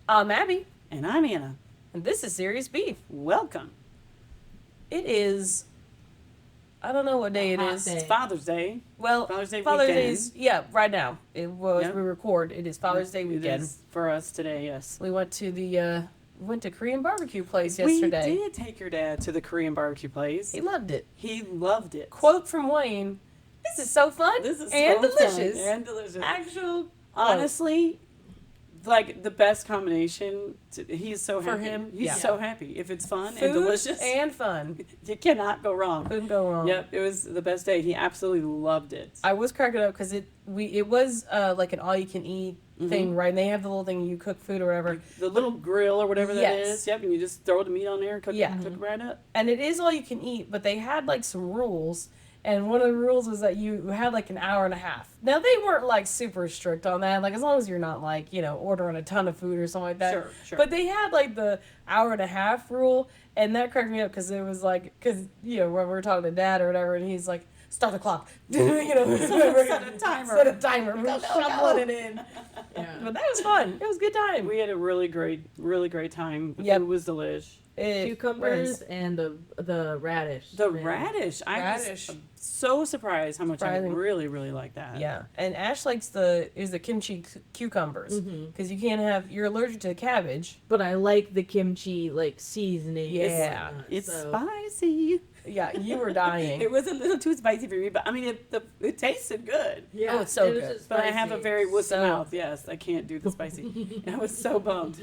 I'm Abby, And I'm Anna. and this is Serious Beef. Welcome. It is, I don't know what day it hot is. day. It's Father's Day. Well, Father's Day Father's weekend. Day is, yeah, right now. It was, Yep. we record, it is Father's Day It weekend. is for us today, yes. We went to Korean barbecue place yesterday. We did take your dad to the Korean barbecue place. He loved it. He loved it. Quote from Wayne, this is so fun This is and so delicious. fun and delicious. Actual, Honestly, like the best combination. He's so For happy. him, He's yeah. so happy. If it's fun food and delicious, and fun. you cannot go wrong. Couldn't go wrong. Yep, it was the best day. He absolutely loved it. I was cracking up because it was like an all you can eat thing, right? And they have the little thing you cook food or whatever, The little grill or whatever that Yes. is. Yep, and you just throw the meat on there and cook, Yeah. cook it right up. and it is all you can eat. But they had like some rules, and one of the rules was that you had like an hour and a half. Now they weren't like super strict on that, like as long as you're not like ordering a ton of food or something like that. Sure, sure. But they had like the hour and a half rule, and that cracked me up because it was like when we were talking to Dad or whatever, and he's like, "Start the clock," Set a timer. Set a timer. We're Go, shoveling it in. Yeah. But that was fun. It was a good time. We had a really great time. The Yep. food was delish. It Cucumbers was and the radish. The Man. radish. I Radish. was so surprised how much Surprising. I really, really like that. Yeah, and Ash likes the kimchi cucumbers because you can't have, you're allergic to cabbage. But I like the kimchi like seasoning. Yeah. It's so. spicy. Yeah, you were dying. It was a little too spicy for me, but I mean, it tasted good. Yeah, Oh, it's so it was good. just But I have a spicy. very wussy So- mouth. Yes, I can't do the spicy. I was so bummed.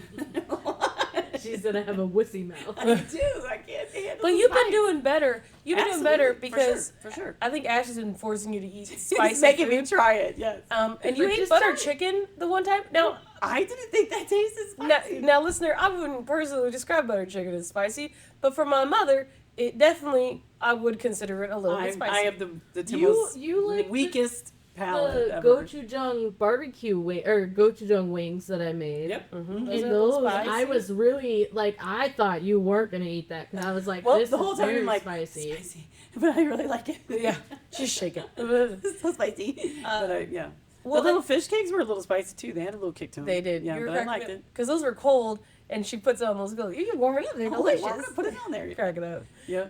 She's gonna have a wussy mouth. I do. I can't handle But the you've been spice. doing better. You've been doing better Absolutely, because for sure. I think Ash has been forcing you to eat He's spicy making food. me try it. Yes. And you But ate just butter try it. chicken the one time. Now, I didn't think that tasted now, spicy. now, listener, I wouldn't personally describe butter chicken as spicy, but for my mother, it definitely, I would consider it a little bit spicy. I have the You- most you like weakest palate The ever. gochujang barbecue gochujang wings that I made. Yep. Mhm. And Those are a little those, spicy. I was really like, I thought you weren't gonna eat that because I was like, Well, this the whole is time very I'm like spicy. but I really like it. Yeah, she's shaking. It's so spicy. But yeah. well, the little fish cakes were a little spicy too. They had a little kick to them. They did. Yeah, but I liked it. Because those were cold, and she puts it on those. You can warm it up. They're Oh, delicious. we're gonna put it on there. Crack it up. Yeah.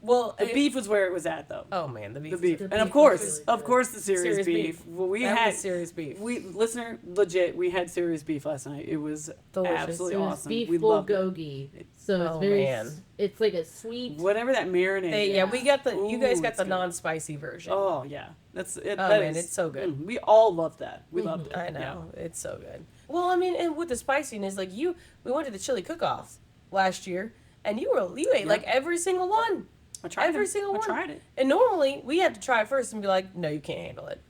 Well, The beef was where it was at though. Oh man, the beef. The beef, The and beef of was course, really of good. course, the serious Serious beef. beef. Well, we That had was serious beef. listener, legit. We had serious beef last night. It was Delicious. absolutely It was awesome. beef We loved it. bulgogi. So it's Oh, very, man. it's like a sweet. Whatever that marinade. Yeah, we got the. You guys Ooh, got it's the good. non-spicy version. Oh yeah, that's it. Oh, that man, is- it's so good. We all loved that. We loved it. I know, it's so good. Well, I mean, and with the spiciness, like we went to the chili cook-off last year, and you ate Yeah. like every single one. I tried Every it. single I one. tried it. And normally we had to try it first and be like, no, you can't handle it.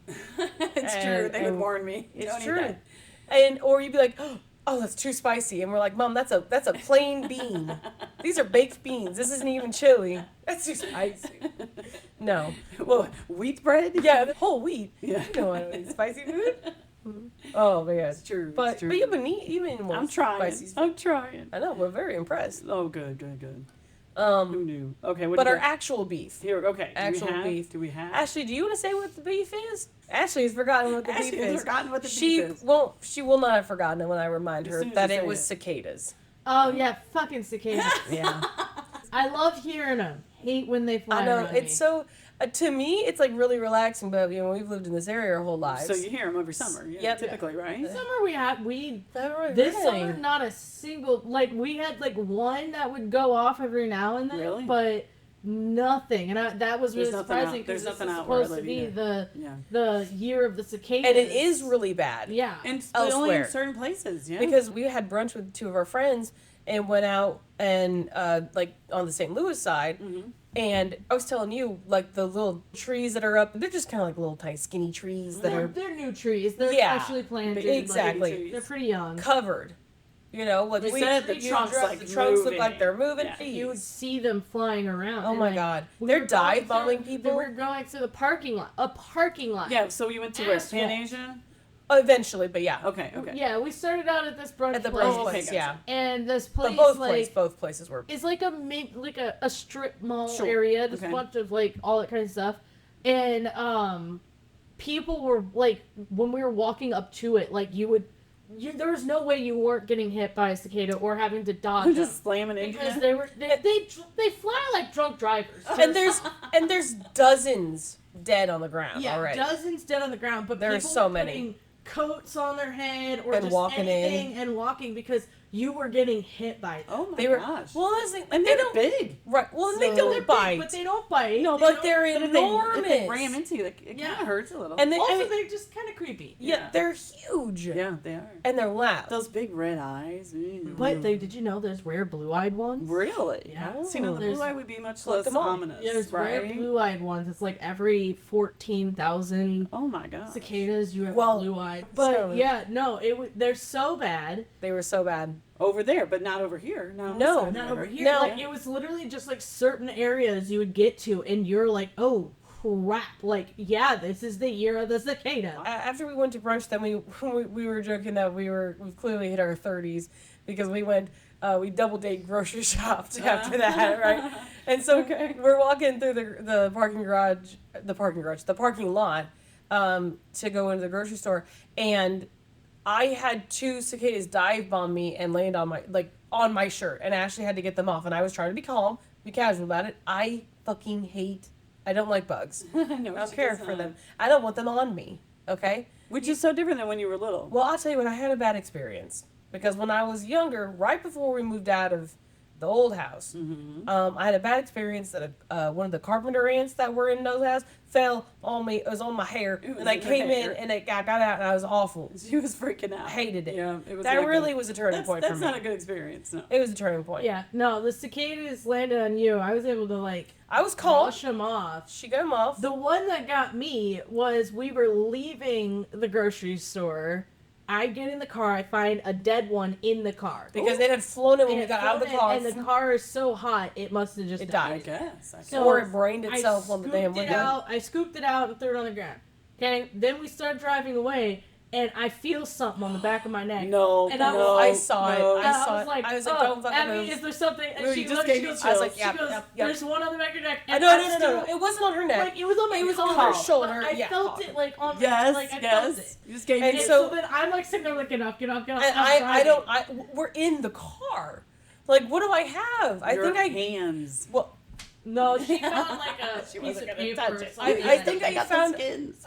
It's true. And- They would and warn me. You It's don't eat true. that. And or you'd be like, oh, that's too spicy, and we're like, Mom, that's a plain bean. These are baked beans. This isn't even chili. That's too spicy. No. Well, wheat bread. Yeah, the whole wheat. Yeah. You know I don't eat spicy food. Oh man. It's true. But it's true. but you've been eating more I'm trying. spicy stuff. I'm trying. I know, we're very impressed. Oh, good. Who knew? Okay. What But do our you actual beef. here? Okay. actual do we have, beef. Do we have? Ashley, do you want to say what the beef is? Ashley has forgotten what the Ashley beef has is. forgotten what the she beef is. won't. She will not have forgotten it when I remind As her soon as that you it say was it. cicadas. Oh yeah, fucking cicadas. Yeah, I love hearing them. Hate when they fly. I know. around It's me. so. To me, it's like really relaxing. But we've lived in this area our whole lives. So you hear them every summer. Yeah, Yep. typically, right? Summer we Really? this summer not a single we had like one that would go off every now and then, Really? but nothing, and that was There's really nothing out- surprising there's because this nothing is out where I supposed to live be either. the Yeah. the year of the cicadas, and it is really bad. yeah. And but only Elsewhere. in certain places. Yeah. Because we had brunch with two of our friends and went out and like on the St. Louis side. Mm-hmm. And I was telling you, like the little trees that are up, they're just kind of like little tiny skinny trees that they're, are they're new trees. They're Yeah, actually planted. exactly. Like, they're pretty young. covered. You know, like We said the trunks, like, the trunks look moving. like they're moving. Yeah. You would Trees. see them flying around. Oh and, my like, God, we they're were going dive bombing through- people. We're going to the parking lot. A parking lot. yeah. So you went to where? Asphalt. Panasia. Eventually, but yeah, Okay. Yeah, we started out at this brunch at the place, brunch okay, place, gotcha. yeah. and this But place like both places were. it's like a strip mall Sure. area. There's Okay. a bunch of like all that kind of stuff, and people were like when we were walking up to it, like you would there was no way you weren't getting hit by a cicada or having to dodge I'm them. just slamming into Because it. they fly like drunk drivers. And there's dozens dead on the ground yeah, already. dozens dead on the ground, but There's people so were many. putting coats on their head or And just walking in. anything and walking because you were getting hit by them. Oh my They were gosh. well, that's the thing, and they they're don't big. right. Well, they So don't they're big, bite. but they don't bite. No, They but don't- they're But enormous. if they ram into you, it Yeah. kind of hurts a little. And they, also and- they're just kind of creepy. yeah, Yeah. they're huge. yeah, they are. And they're loud. Those big red eyes. But did you know there's rare blue-eyed ones? Really? Yeah. See, now the There's- blue eye would be much Collect less them all. ominous, There's rare right? blue-eyed ones. It's like every 14,000 Oh my god. cicadas you have Well, blue-eyed. But so- yeah, no, they're so bad. They were so bad. Over there, but not over here. No, No, this side Not of the over river. here. No. Like it was literally just like certain areas you would get to, and you're like, oh crap! Like yeah, this is the year of the cicada. After we went to brunch, then we were joking that we've clearly hit our 30s because we went we double date grocery shopped after that, right? And so we're walking through the parking lot to go into the grocery store, and I had two cicadas dive bomb me and land on my shirt, and Ashley had to get them off, and I was trying to be calm, be casual about it. I don't like bugs. I I know, don't she care does for not. them. I don't want them on me. Okay. Which is so different than when you were little. Well, I'll tell you what. I had a bad experience because when I was younger, right before we moved out of the old house, I had a bad experience that one of the carpenter ants that were in those house fell on me. It was on my hair, It was and I in your came hair. in and it got out, and I was awful. She was freaking out. I hated it. Yeah, it was. That not really good. was a turning point That's for me. not a good experience. No. It was a turning point. Yeah, no, the cicadas landed on you. I was able to like I was calm. brush them off. She got him off. The one that got me was we were leaving the grocery store. I get in the car. I find a dead one in the car. Because it had flown in when we it got out of the floated, car. and the car is so hot it must have just It I died. guess. So or it brained I itself on the damn scooped it window. out. I scooped it out and threw it on the ground. Okay, then we start driving away, and I feel something on the back of my neck. No, And I was- no, I saw it. no. I And saw was it. like, I was like, oh, don't fucking Abby, move. is there something? And No, she you just looked, gave she me goes, I was chills. like, she yep, goes, yep, yep. there's one on the back of your neck. No, And no, I'm no, no, still- no. It wasn't on her neck. Like, it was on my It was on collar, her shoulder. but I Yeah, felt collar. it, like, on Yes, like, I felt yes. it. You just gave And me. so- then I'm, like, sitting there like, get up. And I'm I don't. driving. We're in the car. Like, what do I have? I your think I. hands. Well, No, she found, like, a She piece wasn't of gonna paper touch or it. something. I think I got found- the skins.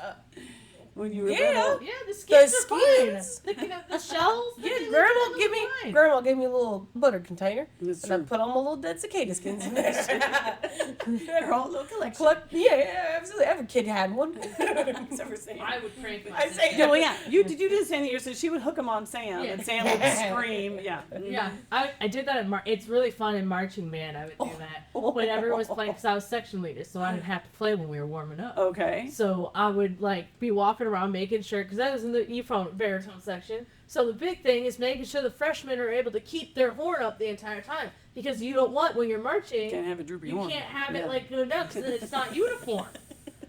When you were Yeah. little. Yeah, the skins The are skins. fine. The shells. yeah, they Grandma look gave me. fine. Grandma gave me a little butter container, That's and I true. put all my little dead cicada skins in there. Her whole little collection. Yeah, absolutely. Every kid had one. Except for Sam. I would prank I myself. say- Yeah, well, yeah. You did Sandy here, so she would hook them on Sam, Yeah. and Sam would scream. Yeah. Yeah, I did that at it's really fun in marching band. I would do that when everyone was playing because I was section leader, so I didn't have to play when we were warming up. Okay. So I would like be walking around making sure because I was in the ephone baritone section. So the big thing is making sure the freshmen are able to keep their horn up the entire time because you don't want when you're marching, Can't have a droopy you horn. can't have Yeah. it like going down because then it's not uniform.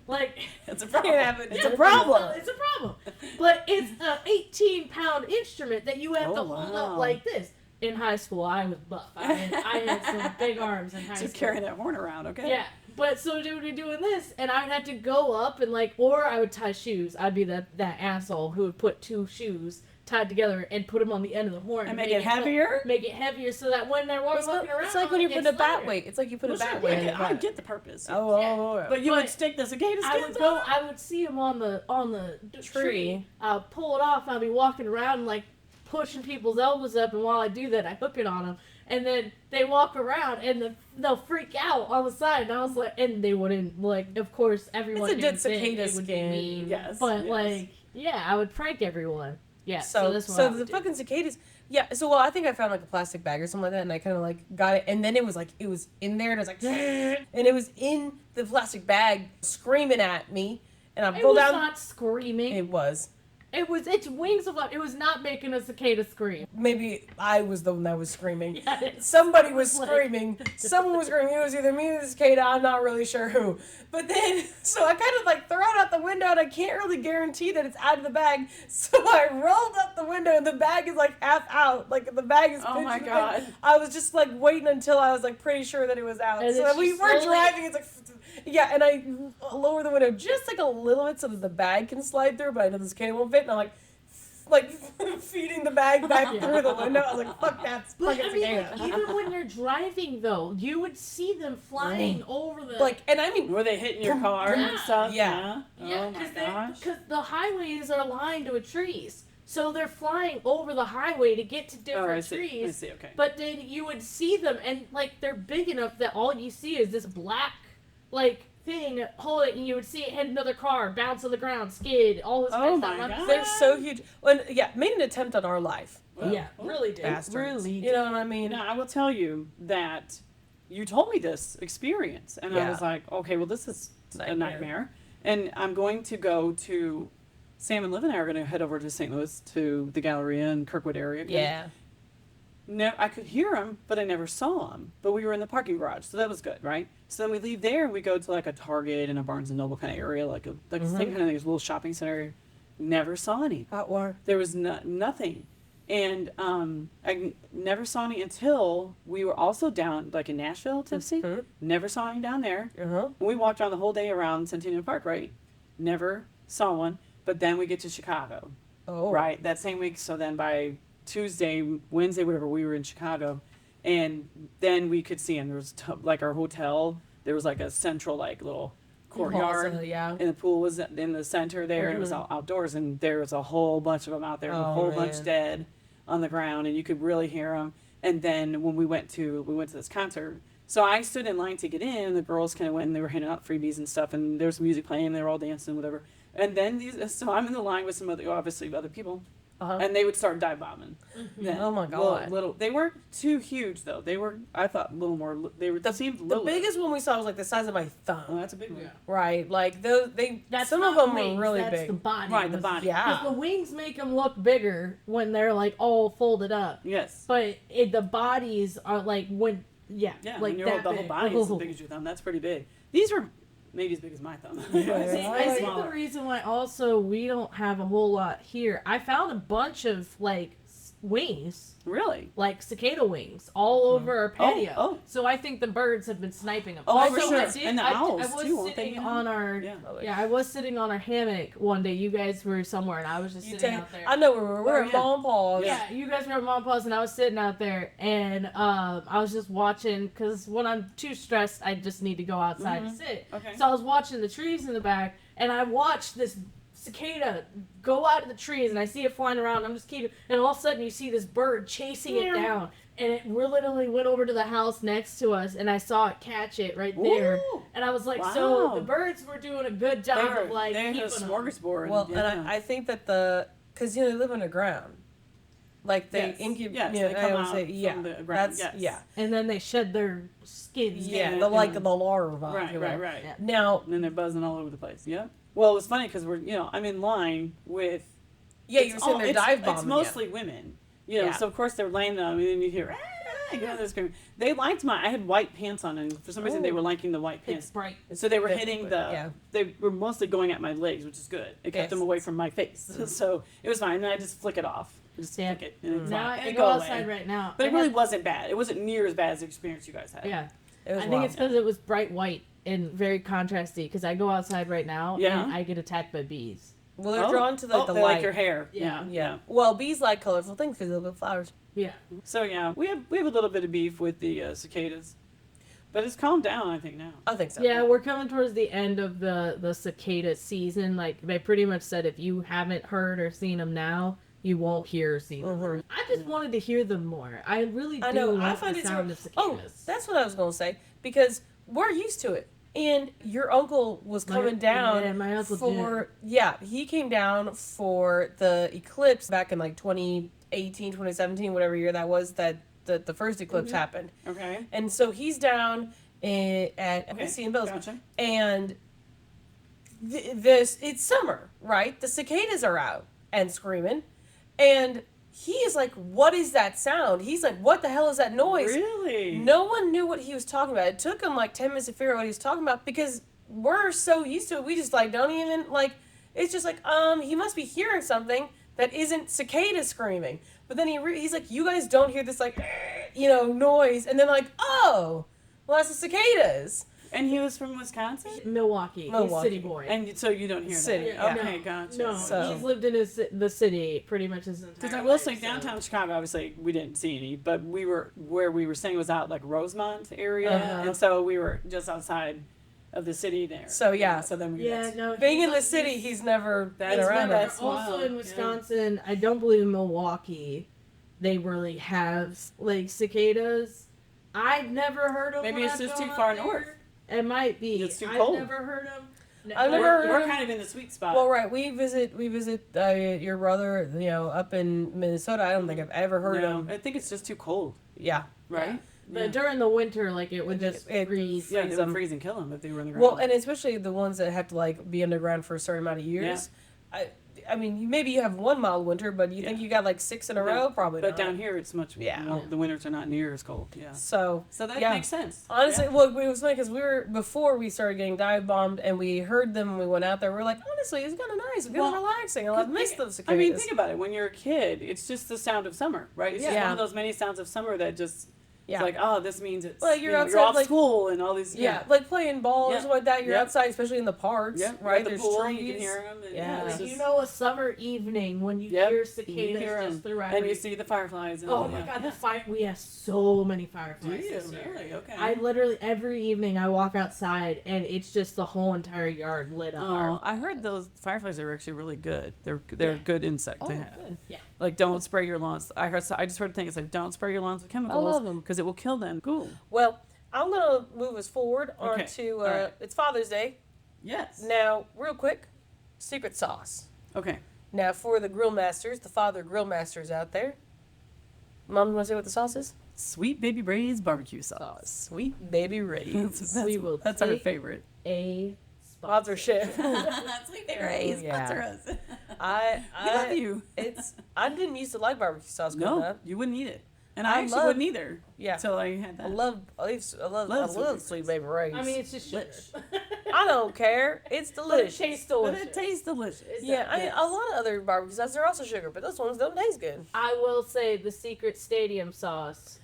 Like That's a Can't problem. have it. It's yeah, a problem. It's a problem. But it's an 18-pound instrument that you have to Oh, hold wow. up like this. In high school, I was buff. I had some big arms in high Just school. carrying that horn around, okay? Yeah, but so they would be doing this, and I'd have to go up and like, or I would tie shoes. I'd be that asshole who would put two shoes tied together and put them on the end of the horn And make it heavier? Make it heavier so that when they're It's walking around, it's like when you put a it's bat lighter. weight. It's like you put Well, a bat sure, weight. yeah, in I it. get the purpose. Oh, But you But would stick the cicada I skins would go. on? I would see them on the tree. Tree. I'll pull it off. And I'll be walking around and like pushing people's elbows up, and while I do that, I hook it on them. And then they walk around and they'll freak out on the side. And I was like, and they wouldn't like. Of course, everyone. It's a dead didn't think cicada it would be skin. me, Yes, but yes. like, yeah, I would prank everyone. Yeah. So, that's what I so would the do. fucking cicadas. Yeah. So well, I think I found like a plastic bag or something like that, and I kind of like got it, and then it was in there, and I was like, and it was in the plastic bag, screaming at me, and I It pulled was down. not screaming. It was. It was its wings of life. It was not making a cicada scream. Maybe I was the one that was screaming. Yes. Somebody was Like- screaming. Someone was screaming. It was either me or the cicada. I'm not really sure who. But then, so I kind of like throw it out the window, and I can't really guarantee that it's out of the bag. So I rolled up the window, and the bag is like half out. Like the bag is. Oh my pitched God. open. I was just like waiting until I was like pretty sure that it was out. And So then that we she were slowly- driving. It's like. Yeah, and I lower the window just like a little bit so that the bag can slide through, but I know the cicada won't fit, and I'm like, like feeding the bag back through the window. I was like, fuck, that's But fucking I mean, cicada. like, even when you're driving, though, you would see them flying over the Like, and I mean, Were they hitting your car and stuff? Yeah. Oh my gosh. because the highways are lined with trees, so they're flying over the highway to get to Oh, different I see. I trees. see. Okay. But then you would see them, and like they're big enough that all you see is this black, like thing holding, and you would see it hit another car, bounce on the ground, skid, all this Oh kind of stuff. my I'm God. they're so huge. When yeah, made an attempt on our life. Well, Yeah, well, really did. Bastards. Really You know what I mean? Now, I will tell you that you told me this experience, and I Yeah. was like, okay, well, this is a Nightmare. nightmare. And I'm going to go to, Sam and Liv and I are going to head over to St. Louis to the Galleria in Kirkwood area. Yeah. No, I could hear them, but I never saw them. But we were in the parking garage, so that was good, right? So then we leave there and we go to like a Target and a Barnes and Noble kind of area, like the same kind of thing, a little shopping center. Never saw any. Hot war. There was nothing. And never saw any until we were also down, like in Nashville, Tennessee. Mhm. Never saw any down there. Uh-huh. We walked around the whole day around Centennial Park, right? Never saw one. But then we get to Chicago, Oh. right? That same week. So then by Tuesday, Wednesday, whatever, we were in Chicago. And then we could see, and there was like our hotel, there was like a central, like little courtyard. Plaza, yeah. And the pool was in the center there, and it was all outdoors, and there was a whole bunch of them out there, and a Oh, whole man. bunch dead on the ground, and you could really hear them. And then when we went to this concert, so I stood in line to get in, and the girls kind of went, and they were handing out freebies and stuff, and there was music playing, and they were all dancing, whatever. And then so I'm in the line with some other, obviously other people, Uh-huh. and they would start dive bombing. Then, Oh my God. Little, they weren't too huge though. They were, I thought, a little more. They were. Seemed The little. biggest one we saw was like the size of my Oh, thumb. that's a big one. Yeah. Right. Like those they That's some of not them wings, were really that's big. the body. Right, the body. Yeah. Because the wings make them look bigger when they're like all folded up, Yes. but the bodies are like Yeah, like when that the whole big. body is as big as your thumb. That's pretty big. These were maybe as big as my thumb. I think Smaller. the reason why also we don't have a whole lot here, I found a bunch of like wings, Really? like cicada wings, all over our patio. oh. So I think the birds have been sniping them. Oh, for Also, sure. I did- And the I owls, was too, aren't they? sitting on our Yeah. I was sitting on our hammock one day. You guys were somewhere, and I was just You sitting take, out there. I know where we were. We're Oh, at yeah. Mom Paws. Yeah, you guys were at Mom Paws, and I was sitting out there, and I was just watching, because when I'm too stressed, I just need to go outside and sit. Okay. So I was watching the trees in the back, and I watched this cicada go out of the trees, and I see it flying around, and I'm just keeping, and all of a sudden you see this bird chasing it down, and it literally went over to the house next to us, and I saw it catch it right there, Ooh. and I was like, Wow. so the birds were doing a good They job were, of like they had a keeping 'em. smorgasbord. Well, yeah. and I think that because they live underground, like they Yes. incubate. Yes, you know, they I come would out say, from yeah, the ground, that's yes. yeah, And then they shed their skins. yeah, Yeah, the like yeah. the larva. right, if you right, will. right. Yeah. Now, And then they're buzzing all over the place. Yeah. Well, it was funny because I'm in line with. yeah, it's you're sitting all- there it's- dive bombing. It's you. mostly women. Yeah. So of course they're laying them, and then you hear, they're screaming. They liked I had white pants on, and for some reason they Ooh. were liking the white It's pants. bright. So they were They- hitting yeah. they were mostly going at my legs, which is good. It kept Yes. them away from my face. So it was fine. And I just flick it off. Just Yeah. flick it. And it's Now fine. I It'd go go outside away. right now. But I it really had- wasn't bad. It wasn't near as bad as the experience you guys had. Yeah. It was I think wild. it's because it was bright white and very contrasty. Because I go outside right now Yeah. and I get attacked by bees. Well, they're drawn to the they light. like your hair. Yeah. Yeah. Well, bees like colorful things because they look flowers. Yeah. So yeah, we have a little bit of beef with the cicadas, but it's calmed down, I think now. I think so. Yeah, we're coming towards the end of the cicada season. Like they pretty much said, if you haven't heard or seen them now, you won't hear or see them. Mhm. I just wanted to hear them more. I really do I know. I like find the it sound of Oh, cicadas. that's what I was going to say because we're used to it. And your uncle was coming down Yeah, my uncle for he came down for the eclipse back in like 2018, 2017, whatever year that was that the first eclipse happened. Okay. And so he's down at Missy and Bill's, Gotcha. and this it's summer, right? The cicadas are out and screaming, and he is like, "What is that sound?" He's like, "What the hell is that noise?" Really? No one knew what he was talking about. It took him like 10 minutes to figure out what he was talking about because we're so used to it. We just like don't even like. It's just like he must be hearing something that isn't cicada screaming. But then he's like, "You guys don't hear this like, noise," and then like, "Oh, well that's the cicadas." And he was from Wisconsin? Milwaukee. Milwaukee. He's city boy. And so you don't hear City, that? yeah. Okay, gotcha. No, So- he's lived in the city pretty much his entire Because I life. will say so- downtown Chicago, obviously we didn't see any, but where we were staying was out like Rosemont area, Uh-huh. and so we were just outside of the city there. So, yeah. So then we Yeah, no. Being in the he's- city, he's never been That's around right. us. That's also wild. in Yeah. Wisconsin, I don't believe in Milwaukee they really have like cicadas. I've never heard of. Maybe when it's I've just gone too up far there. north. It might be. It's too I've cold. never heard them. I've never We're, heard we're of- kind of in the sweet spot. Well, right, we visit your brother, up in Minnesota. I don't think I've ever heard no, him. I think it's just too cold, Yeah. right? But during the winter, like it would just It- freeze. Yeah, they freeze would them. freeze and kill them if they were in the ground. Well, and especially the ones that have to like be underground for a certain amount of years. I mean, maybe you have 1 mild winter, but you think Yeah. you got like 6 in a No, row? Probably but not. down here it's much. Yeah. Well, the winters are not near as cold. Yeah. So So that yeah. makes sense. Honestly, Yeah. well, it was funny because before we started getting dive bombed and we heard them when we went out there, we were like, honestly, it's kind of nice, it's kind of Well, relaxing. I miss think- those cicadas. I mean, think about it. When you're a kid, it's just the sound of summer, right? It's just Yeah. one of those many sounds of summer that just Yeah. it's like, oh, this means it's Like, you're you're outside, off like- school and all these. Yeah, like playing ball or Yeah. something like that. You're Yeah. outside, especially in the parks, Yeah, right? The There's pool, trees. you can hear them. And, Yeah. it's Like, just- you know, a summer evening when you Yep. hear you cicadas hear 'em, just throughout. and you see the fireflies. And Oh my god, the fire! We have so many Do fireflies. you this year. really? Okay. I literally every evening I walk outside and it's just the whole entire yard lit up. Oh, I heard those fireflies are actually really good. They're a Yeah. good insect Oh, to have. good. Yeah. Like, don't spray your lawns. I just heard a thing. It's like, don't spray your lawns with chemicals. love 'em. because it will kill them. Cool. Well, I'm gonna move us forward Okay. onto All right. it's Father's Day Yes. now. Real quick, secret sauce. Okay. Now for the grill masters, the father grill masters out there. Mom, you want to say what the sauce is? Sweet baby Ray's barbecue sauce. Sweet baby Ray's. We will That's our take- favorite. A Sponsorship. Sweet baby Ray's, sponsor us. I love you. I didn't used to like barbecue sauce growing No, up. you wouldn't eat it, and I I actually love- wouldn't either. Yeah. Until I had that. I love Love sweet baby Ray's. I mean, it's just sugar. I don't care. It's but it delicious. tastes But delicious. it tastes delicious. Yeah, I mean, Yes. a lot of other barbecue sauces are also sugar, but those ones don't taste good. I will say the secret stadium sauce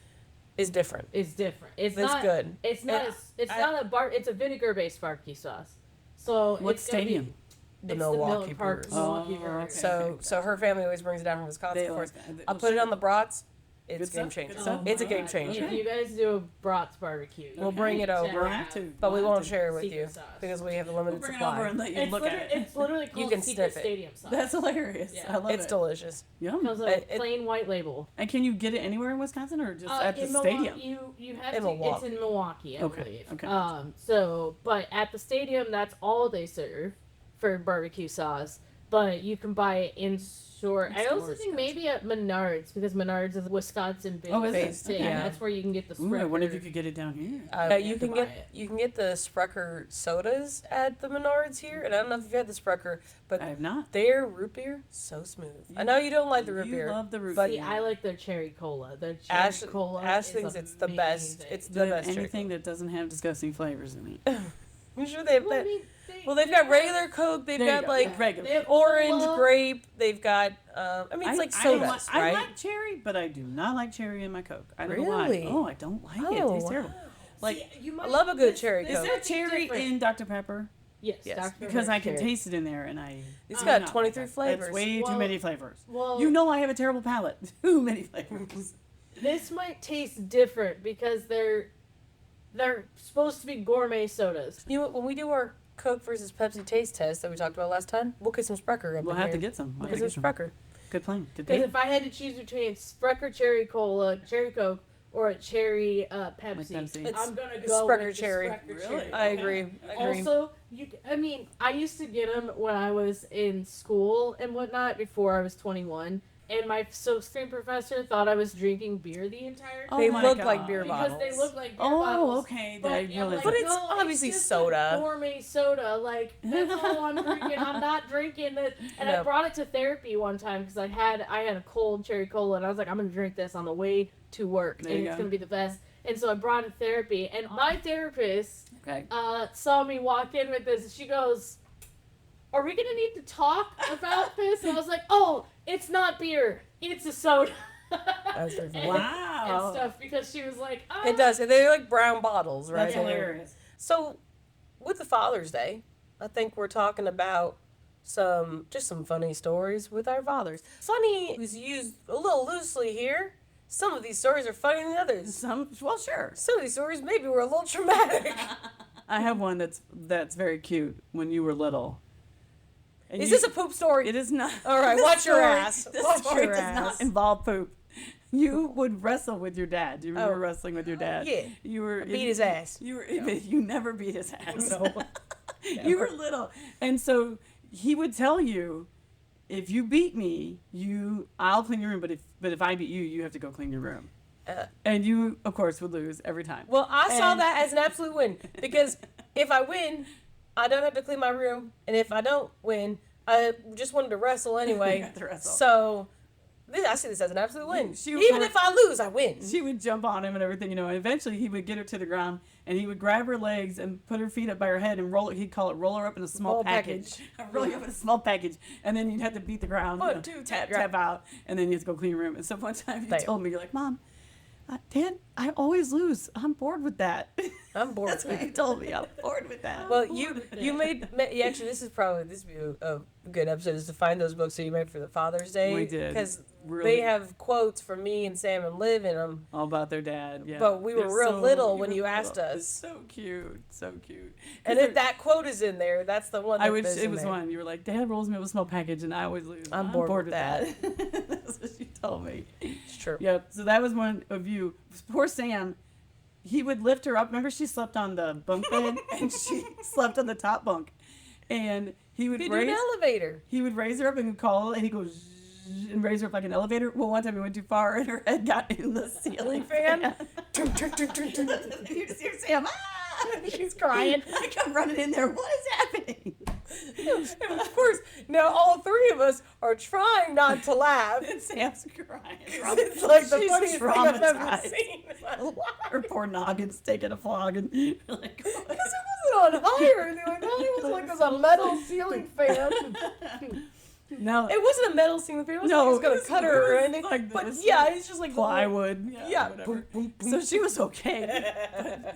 It's different. is different. It's It's not good. It's not. And It's I- not a bar. It's a vinegar-based barbecue sauce. So What it's gonna be- stadium? The it's Milwaukee Miller Park, Brewers. Milwaukee Oh, Brewers. okay. So her family always brings it down from Wisconsin. They Of course, like that. I'll put it on the brats. It's Good game stuff, changer. good stuff. It's a game Alright, changer. If you guys do a brats barbecue, We'll Okay. bring it to over, We'll have to. but we We'll won't have to. share it with Secret you sauce. because we have a We'll limited bring it over supply. and let you It's look literally, at it. it's literally called can secret sniff it. stadium sauce. That's hilarious. Yeah. I love It's it. delicious. Yum. Comes with It- a plain white label. And can you get it anywhere in Wisconsin or just at the in stadium? You have In to. Milwaukee. It's in Milwaukee, I Okay, believe. okay. So, but at the stadium, that's all they serve for barbecue sauce. But you can buy it in store. I also stores, think gotcha. maybe at Menards because Menards is Wisconsin based. Oh, is it? thing. Okay. That's where you can get the Ooh, I wonder if Sprecher. you could get it down here. You to can buy get it. the Sprecher sodas at the Menards here, and I don't know if you've had the Sprecher, but I have not. their root beer so smooth. I know you don't like the root You beer. love the root but See, beer. I like their cherry cola. Their cherry Ash, cola. Ash is thinks it's the best. amazing. It's Do the they have best. anything that doesn't have disgusting flavors in it. I'm sure they've. Well, I mean, Well, they've got regular Coke. They've There you got go. like regular. They have orange cola. grape. They've got. I mean, it's like sodas, I right? like cherry, but I do not like cherry in my Coke. I don't Really? know why. Oh, I don't like it. It Oh, tastes terrible. wow. Like, See, you I might- love a good this- cherry this is Coke. there might be cherry different. in Dr. Pepper? Yes, Yes. Dr. Because I can cherry. taste it in there, and I. It's do got not 23 like that. flavors. That's way too Well- many flavors. Well, You know I have a terrible palate. Too many flavors. this might taste different because they're supposed to be gourmet sodas. You know what? When we do our Coke versus Pepsi taste test that we talked about last time, we'll get some Sprecher up We'll in have here. to get some. We'll We'll get have to some get some. Sprecher. Good plan. Good Because plan. if I had to choose between Sprecher cherry cola, cherry Coke, or a cherry Pepsi, Pepsi. It's- I'm gonna it's go Sprecher with the cherry. Sprecher Really? cherry. I agree. I agree. Also, I used to get them when I was in school and whatnot before I was 21, and my screen professor thought I was drinking beer the entire time They my look God. like beer because bottles. they look like beer Oh, bottles. okay. But, I I'm realize like, But it's no, obviously just soda. A gourmet soda, like that's all I'm drinking. I'm not drinking that. And I No. brought it to therapy one time because I had a cold cherry cola, and I was like, I'm gonna drink this on the way to work, There and you it's go. gonna be the best. And so I brought it to therapy, and my therapist Okay. saw me walk in with this, and she goes, "Are we gonna need to talk about this?" And I was like, "Oh, it's not beer, it's a soda." That's very funny. And Wow. stuff because she was like, oh. It does. They're like brown bottles, right? That's hilarious. So, with the Father's Day, I think we're talking about some funny stories with our fathers. Funny is used a little loosely here. Some of these stories are funnier than others. Well, sure. Some of these stories maybe were a little traumatic. I have one that's very cute. When you were little. And Is this a poop story? It is not. All right, This watch your story- ass. This Watch story your does ass. not involve poop. You would wrestle with your dad. Do you remember Oh. wrestling with your dad? Yeah. You were Beat his ass. You were. You never beat his ass. No. You were little, and so he would tell you, if you beat me, I'll clean your room. But if I beat you, you have to go clean your room. And you, of course, would lose every time. Well, I saw And- that as an absolute win because if I win, I don't have to clean my room, and if I don't win, I just wanted to wrestle anyway. You have to wrestle. So I see this as an absolute win. She was Even more- if I lose, I win. She would jump on him and everything, and eventually he would get her to the ground, and he would grab her legs and put her feet up by her head and roll it. He'd call it roll her up in a small Small package. Roll her up in a small package, and then you'd have to beat the ground, 1, 2, tap, drop. tap out, and then you have to go clean your room. And so one time you Damn. told me, you're like, Mom, Dad, I always lose. I'm bored with that. I'm bored. That's what you told me. I'm bored with that. Well, you made actually this would be a good episode is to find those books that you made for the Father's Day. We did. Because Really. they have quotes from me and Sam and Liv in them. All about their dad. Yeah. But we were They're real little when were you asked little. us. It's so cute. So cute. And if that quote is in there, that's the one. I that wish is it in was there. one. You were like, Dad rolls me up a small package, and I always lose. I'm bored with that. That's what you told me. It's true. Yep. So that was one of you. Poor Sam. He would lift her up. Remember, she slept on the bunk bed, and she slept on the top bunk, and he would You do an raise. elevator. He would raise her up and he'd call, and he'd go zzz, and raise her up like an elevator. Well, one time he went too far, and her head got in the ceiling fan. You just hear Sam. Ah! She's crying. I come running in there. What is happening? And of course, now all three of us are trying not to laugh. And Sam's crying. It's like the She's funniest thing I've ever traumatized. seen in my life. Her poor noggin's taking a flogging. Like, Because it wasn't on high or anything like that. It was like there's a metal ceiling fan. no, It wasn't a metal ceiling fan. It wasn't No, like it was gonna it was- cut her or it was anything. like But this. yeah, it's just like the little- plywood. Yeah. whatever. Boom, boom, boom. So she was okay.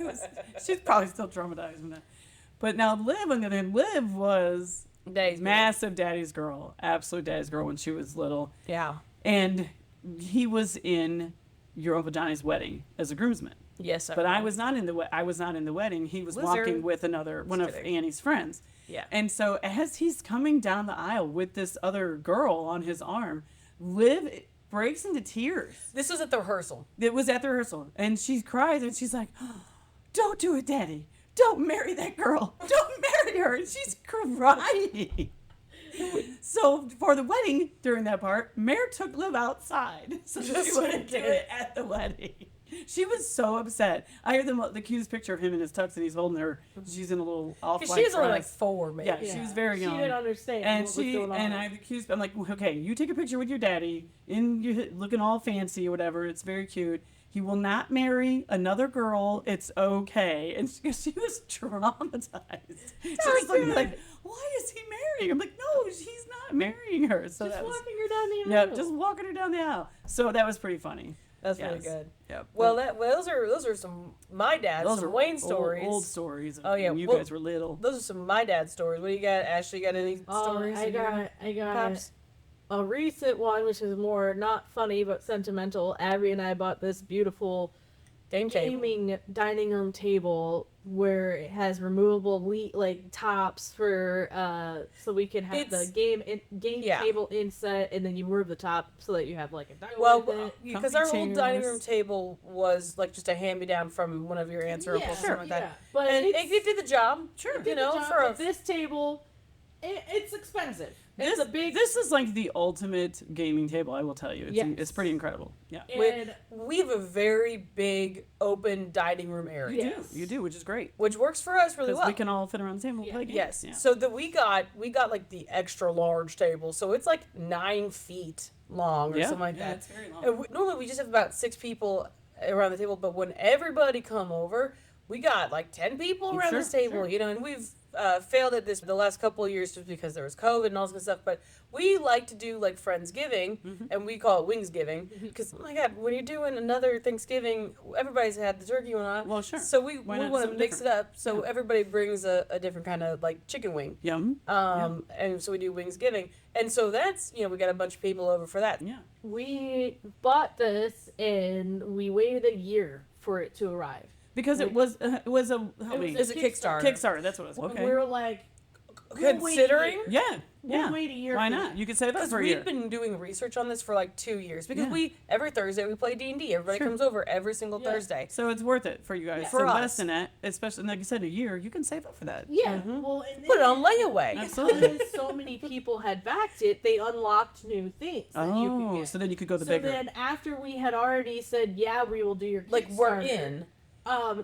But she's probably still traumatized from that. But now Liv, on the other hand, Liv was Days, massive daddy's girl, absolute daddy's girl when she was little. Yeah. And he was in your Uncle Johnny's wedding as a groomsman. Yes, But I was not in the I was not in the wedding. He was Loser. walking with one of kidding. Annie's friends. Yeah. And so as he's coming down the aisle with this other girl on his arm, Liv breaks into tears. This was at the rehearsal. It was at the rehearsal, and she cries and she's like, "Don't do it, Daddy. Don't marry that girl. Don't marry her." And she's crying. So for the wedding, during that part, Mare took Liv outside so she Just wouldn't do kidding. it at the wedding. She was so upset. I heard the cutest picture of him in his tux, and he's holding her. She's in a little off-white Because she was only like dress. 4, maybe. Yeah, she was very young. She didn't understand And what was going on. and I accused. I'm like, okay, you take a picture with your daddy, looking all fancy or whatever. It's very cute. He will not marry another girl. It's okay. And she was traumatized. She was like, why is he marrying? I'm like, no, he's not marrying her. So just that was, walking her down the yeah, aisle. just walking her down the aisle. So that was pretty funny. That's really Yes. good. Yep. Well, those are some my dad's those some are Wayne old, stories. Old stories. Oh, yeah. When you Well, guys were little. Those are some of my dad's stories. What do you got, Ashley? You got any stories? I of your got pops? a recent one, which is more not funny but sentimental. Abby and I bought this beautiful Game table. gaming dining room table where it has removable tops for so we can have It's- the game yeah. table inset, and then you move the top so that you have like a dining Well, with it. because Comfy our old dining chairs. room table was like just a hand-me-down from one of your aunts or uncles, Yeah, something like that. yeah. But And it's- it did the job. Sure. You did the know, job, for a but this table, it's expensive. It's a big. This is like the ultimate gaming table. I will tell you. Yes. It's pretty incredible. Yeah. and we have a very big open dining room area, Yes. You do, which is great. which works for us really Because well. we can all fit around the table and Yeah. play games. Yes. Yeah. So that we got like the extra large table, so it's like 9 feet long or Yeah. something like Yeah, that. it's very long. And normally we just have about 6 people around the table, but when everybody come over, we got like 10 people around Sure, this table, sure. you know, and we've failed at this the last couple of years just because there was COVID and all this kind of stuff. But we like to do like Friendsgiving, and we call it Wingsgiving because, oh my God, when you're doing another Thanksgiving, everybody's had the turkey one on. Well, sure. So we Why want not to something mix different? it up. So everybody brings a different kind of like chicken wing. Yum. And so we do Wingsgiving. And so that's, you know, we got a bunch of people over for that. Yeah. We bought this and we waited a year for it to arrive. Because it was a help was me. a It's a Kickstarter. Kickstarter. That's what it was. Okay. We were like, we'll wait a Considering? year. Yeah. We'll Yeah. wait a year Why for not? that. You could save up Because for a we've year. been doing research on this for like 2 years. Because Yeah. we every Thursday we play D&D. Everybody Sure. comes over every single Yeah. Thursday. So it's worth it for you guys Yeah. to For invest us. in it, especially like you said, a year. You can save up for that. Yeah. Well, and Put it then- on layaway. Absolutely. Because so many people had backed it, they unlocked new things that you could Oh, get. so then you could go the So bigger. then after we had already said, yeah, we will do your Like we're Kickstarter, in.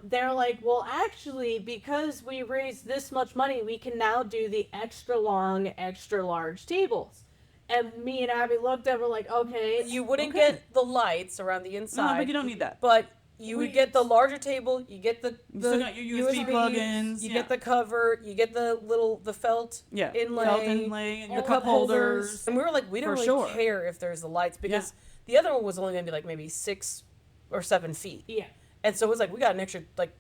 they're like, well, actually, because we raised this much money, we can now do the extra long, extra large tables. And me and Abby looked at, we're like, okay. You wouldn't Okay. get the lights around the inside. No, but you don't need that. But you would We- get the larger table. You get the still got your USB plugins, You yeah. get the cover. You get the felt Yeah. inlay. Felt inlay and your the cup holders. And we were like, we don't For really sure. care if there's the lights because the other one was only gonna be like maybe 6 or 7 feet. Yeah. And so it was like we got an extra like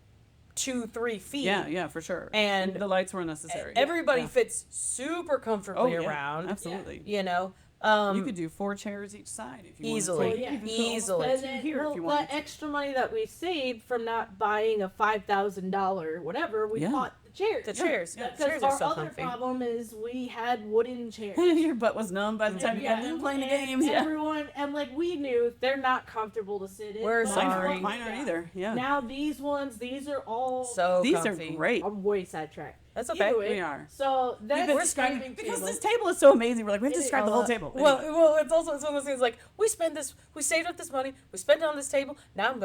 2-3 feet. Yeah, yeah, for sure. And the lights were necessary. Everybody Yeah. fits super comfortably Oh, yeah. around. Absolutely. You know. You could do 4 chairs each side if you Easily. wanted to. Yeah. You can go Easily. almost And then, here if well, you the wanted to. extra money that we saved from not buying a $5,000 whatever, we Yeah. bought the chairs. The chairs. yeah. Because Chairs are our so other comfy. problem is we had wooden chairs. Your butt was numb by the time you got done playing the and games. Yeah. Everyone, and like we knew, they're not comfortable to sit in. We're but sorry. now- Mine aren't either. Yeah. Now these ones, these are all. So These comfy. are great. I'm way sidetracked. That's okay. Either way, We are. So that's We've been describing because table. this table is so amazing. We're like, we have to It describe is. the whole table. Well, Anyway. well, it's also it's one of those things like we saved up this money, we spent it on this table. Now I'm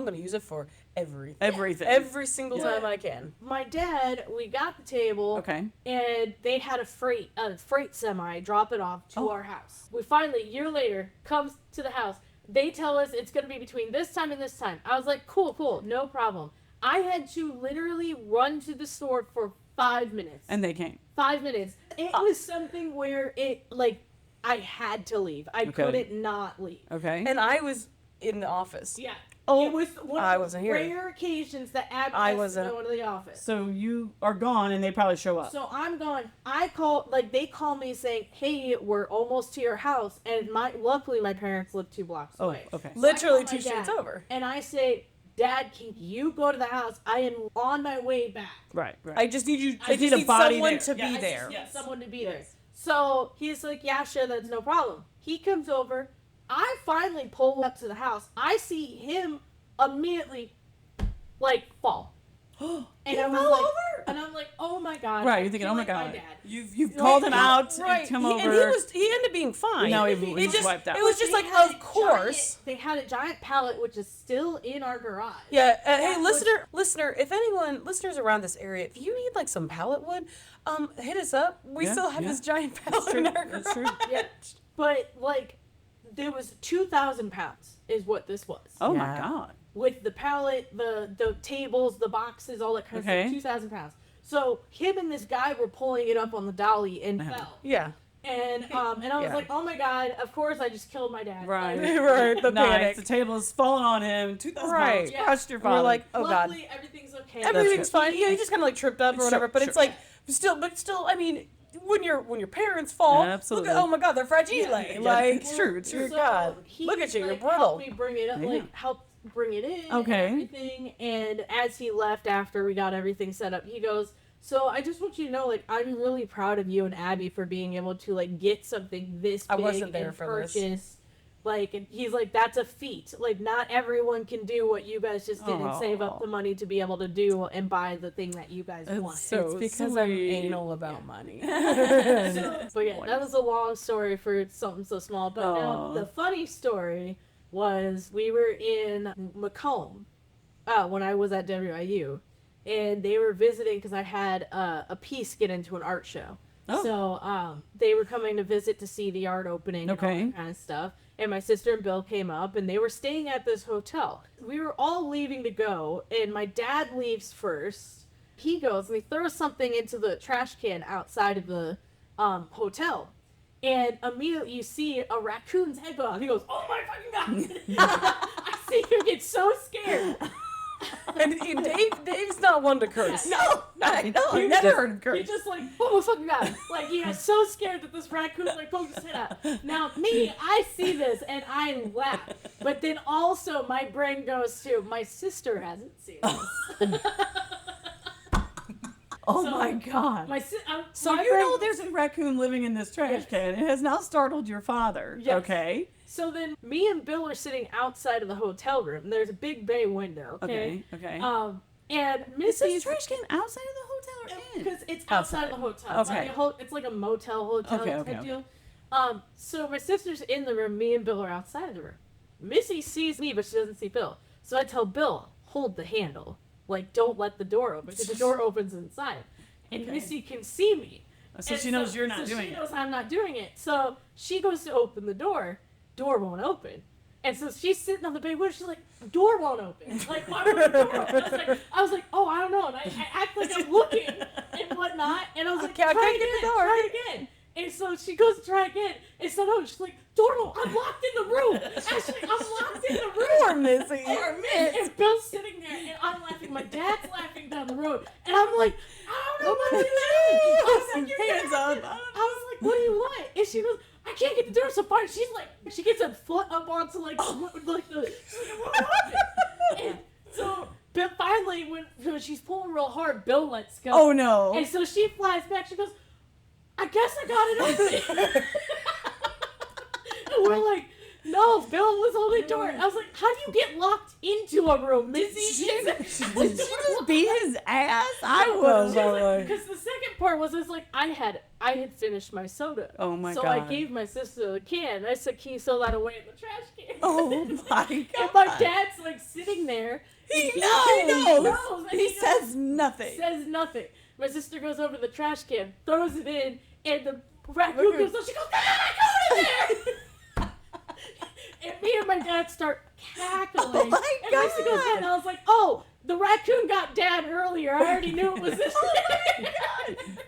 gonna use it for everything, everything. every single Yeah. time I can. My dad, we got the table. Okay. And they had a freight semi drop it off to Oh. our house. We finally, a year later, comes to the house. They tell us it's going to be between this time and this time. I was like, cool, no problem. I had to literally run to the store for 5 minutes. And they came. 5 minutes. It was something where I had to leave. I Okay. couldn't not leave. Okay. And I was in the office. Yeah. Oh, It was one I of wasn't the here. rare occasions that Abby I has to wasn't. go into the office. so you are gone, and they probably show up. So I'm going. They call me saying, "Hey, we're almost to your house," and luckily my parents live 2 blocks Oh, away. okay. Literally I call 2 my streets dad, over. And I say, "Dad, can you go to the house? I am on my way back. Right. Right. I just need you. I I just just need a body someone there. to Yeah, be I there. Just need Yes. someone to be Yes. there." So he's like, "Yeah, sure, that's no problem." He comes over. I finally pull up to the house. I see him immediately, fall. And He I was fell like, over? and I'm like, "Oh my god!" Right. I You're thinking, feel oh my like god, dad. you've called him out. Right. Come He- over. And he ended up being fine. No, he It was just, wiped out. It was just They like, had of course. they had a giant pallet which is still in our garage. Yeah. Hey, That was- listener, if listeners around this area, if you need like some pallet wood, hit us up. We Yeah, still have yeah. this giant pallet true. in our That's garage. true. Yeah. But there was 2,000 pounds is what this was. Oh my Yeah. god. With the pallet, the tables, the boxes, all that kind Okay. of stuff. 2,000 pounds. So him and this guy were pulling it up on the dolly and Uh-huh. fell. Yeah. And I was Yeah. like, oh my god! Of course, I just killed my dad. Right. Like, Right. The Nice. panic. The table is falling on him. 2,000 Right. pounds. Yeah. Crushed your And father. we're like, oh god. Luckily, everything's okay. Everything's good. fine. Yeah, he just kind of like tripped up or Sure, whatever. But sure. it's like still. I mean, when your parents fall, Absolutely. look at, oh my god, they're fragile. Yeah, Like it's true. It's true. Dear God, he, look at you, you're like, brittle. Helped me bring it up, Yeah. helped bring it in. Okay. And everything. And as he left after we got everything set up, he goes, "So I just want you to know, I'm really proud of you and Abby for being able to get something this big I wasn't there and for this. purchase." And he's like, "That's a feat. Not everyone can do what you guys just did and save up Aw. the money to be able to do and buy the thing that you guys That's wanted." so It's because I'm sweet. anal about money. But yeah, that was a long story for something so small. But now Aw. the funny story was we were in Macomb when I was at WIU, and they were visiting because I had a piece get into an art show. Oh. So they were coming to visit to see the art opening and all Okay. that kind of stuff. And my sister and Bill came up, and they were staying at this hotel. We were all leaving to go, and my dad leaves first. He goes and he throws something into the trash can outside of the hotel. And immediately you see a raccoon's head go out. He goes, "Oh my fucking God!" I see him get so scared. And Dave's not one to curse. No, I know. I He never just- heard him curse. He just like, "Oh my fucking God!" Like he was so scared that this raccoon like poked his head out. Now me, I see this and I laugh, but then also my brain goes to my sister hasn't seen this. Oh So, my God. So you know there's a raccoon living in this trash Yes. can. It has now startled your father. Yes. Okay. So then me and Bill are sitting outside of the hotel room. There's a big bay window. Okay. Okay. And Is Missy's this trash can outside of the hotel or in? because it's outside of the hotel. It's Okay. it's like a motel hotel Okay, type okay, deal. So my sister's in the room. Me and Bill are outside of the room. Missy sees me, but she doesn't see Bill. So I tell Bill, hold the handle. Like, don't let the door open because the door opens inside. And Okay. Missy can see me. So And she knows you're not doing She it. knows I'm not doing it. So she goes to open the door. Door won't open. And so she's sitting on the bay window. She's like, door won't open. Like, why won't the door open? I was like, oh, I don't know. And I act like I'm looking and whatnot. And I was like, Okay, I try can't again, get the door. try again. And so she goes to try again. And so no, she's like, door won't. I'm locked in the room. She's like, I'm locked in the room. Poor Missy. And Bill's sitting there, and I'm laughing. My dad's laughing down the road, and I'm like, I don't know what to do. I was like, "You're Hands gonna-" up. I was like, what do you want? And she goes, I can't get the door so far. She's like, she gets her foot up onto like the. She's like, "What happened?" And so, but finally, when she's pulling real hard, Bill lets go. Oh no. And so she flies back. She goes, I guess I got it open. And we're like, no, Bill was holding the door. I was like, how do you get locked into a room, Missy? Did she just beat his ass? I was. Because the second part was like, I had finished my soda. Oh my so God. I gave my sister the can. I said, can you throw that away in the trash can? Oh my And God. my dad's like sitting there. He He knows. knows. He says nothing. Says nothing. My sister goes over to the trash can, throws it in, and the raccoon goes, she goes, no, raccoon in there! And me and my dad start cackling. Oh my And Missy goes God. in, and I was like, oh, the raccoon got dad earlier. I already knew it was this.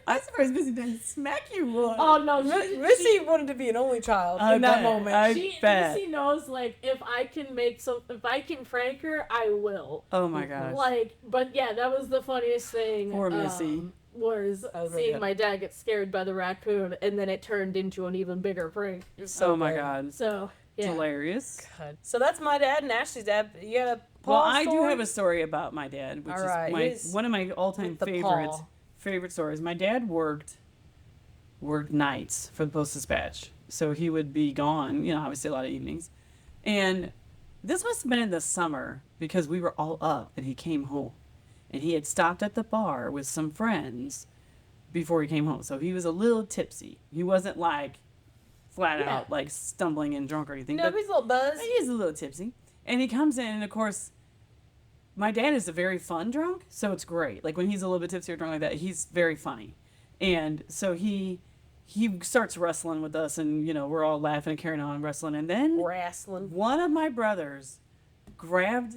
I'm surprised Missy didn't smack you one. Oh, no. Missy wanted to be an only child I in that bet. moment. I bet. Missy knows, like, if I can prank her, I will. Oh my gosh. Like, but yeah, that was the funniest thing. Poor Missy. Was That was really seeing good. my dad get scared by the raccoon, and then it turned into an even bigger prank. Oh my good. God. So yeah, Hilarious. God. So that's my dad and Ashley's dad. You got a Well, Paul I do story? have a story about my dad, which All right, is his- one of my all-time with the favorites. paw. Favorite stories. My dad worked nights for the Post Dispatch, so he would be gone. You know, obviously a lot of evenings, and this must have been in the summer because we were all up, and he came home, and he had stopped at the bar with some friends before he came home, so he was a little tipsy. He wasn't like flat Yeah. out like stumbling and drunk or anything. No, but he's a little buzz. he is a little tipsy. And he comes in, and of course, my dad is a very fun drunk, so it's great. Like when he's a little bit tipsy or drunk like that, he's very funny. And so he starts wrestling with us, and you know we're all laughing and carrying on wrestling. And then Wrestling. one of my brothers grabbed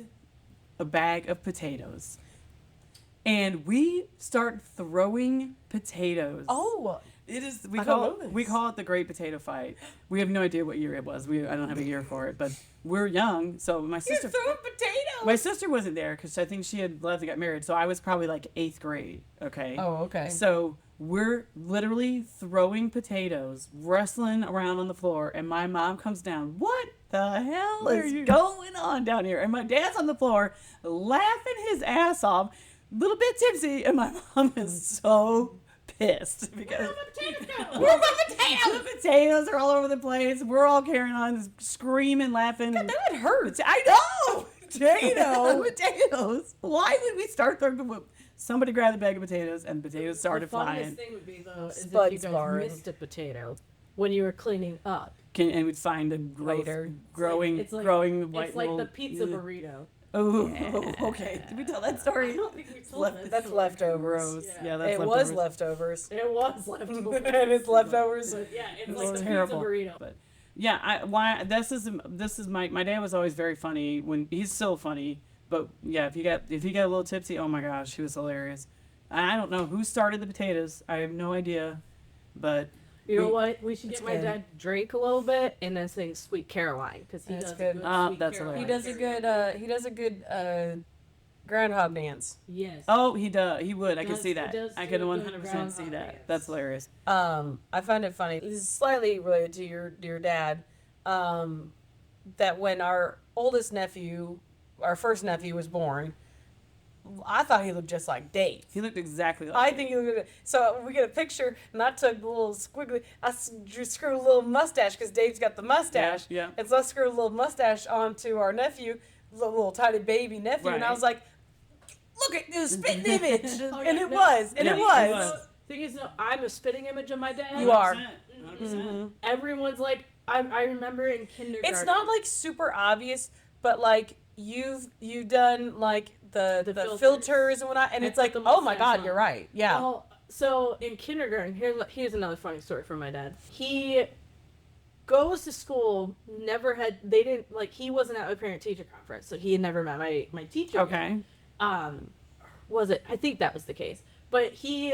a bag of potatoes, and we start throwing potatoes. Oh, It is. I don't know We this. call it the Great Potato Fight. We have no idea what year it was. I don't have a year for it, but we're young. So my sister. potatoes. My sister wasn't there because I think she had left and got married. So I was probably like 8th grade. Okay. Oh, okay. So we're literally throwing potatoes, wrestling around on the floor, and my mom comes down. What the hell is going on down here? And my dad's on the floor laughing his ass off, a little bit tipsy, and my mom is so pissed because where my potatoes? The potatoes are all over the place. We're all carrying on, screaming, laughing. That would hurt. I know. Potatoes. Why would we start throwing? Somebody grabbed a bag of potatoes, and potatoes started the funniest flying. thing would be though is if Spuds you guys barring. missed a potato when you were cleaning up. and we'd find a Later. growing It's like- growing white It's like the little- pizza burrito. Oh, okay. Did we tell that I story? don't think we told Left- that That's story. leftovers. Gross. Yeah. Yeah, that's It was leftovers. leftovers. It was leftover. And it's leftovers. But yeah, it's It's like the terrible. pizza burrito. But yeah, this is my dad was always very funny when he's still funny, but yeah, if he got a little tipsy, oh my gosh, he was hilarious. I don't know who started the potatoes. I have no idea, but You know what? We should It's get my good. dad drink a little bit and then sing "Sweet Caroline" because he That's does good. a good. Ah, Sweet that's Caroline He hilarious. does a good. He does a good groundhog dance. Yes. oh, he does. He would. I can Does- see he that. does I do could a good 100% see groundhog that. dance. That's hilarious. I find it funny. This is slightly related to your dad. That when our oldest nephew, our first nephew, was born, I thought he looked just like Dave. He looked exactly like. I think he looked. So we get a picture, and I took the little squiggly. Screwed a little mustache because Dave's got the mustache. Yeah. And so I screwed a little mustache onto our nephew, little tiny baby nephew, and I Right. was like, "Look at this spitting image," Oh, and yeah, it no. was, and Yeah, it it was. was. Thing is, no, I'm a spitting image of my dad. You are. 100%. Everyone's like, I remember in kindergarten. It's not like super obvious, but like you've done like the filters. filters and whatnot, and I it's put like, the oh my mustache god, on. you're right. Yeah. Well, so in kindergarten, here's another funny story from my dad. He goes to school, they didn't, like, he wasn't at a parent teacher conference, so he had never met my teacher. Okay. Was it? I think that was the case. But he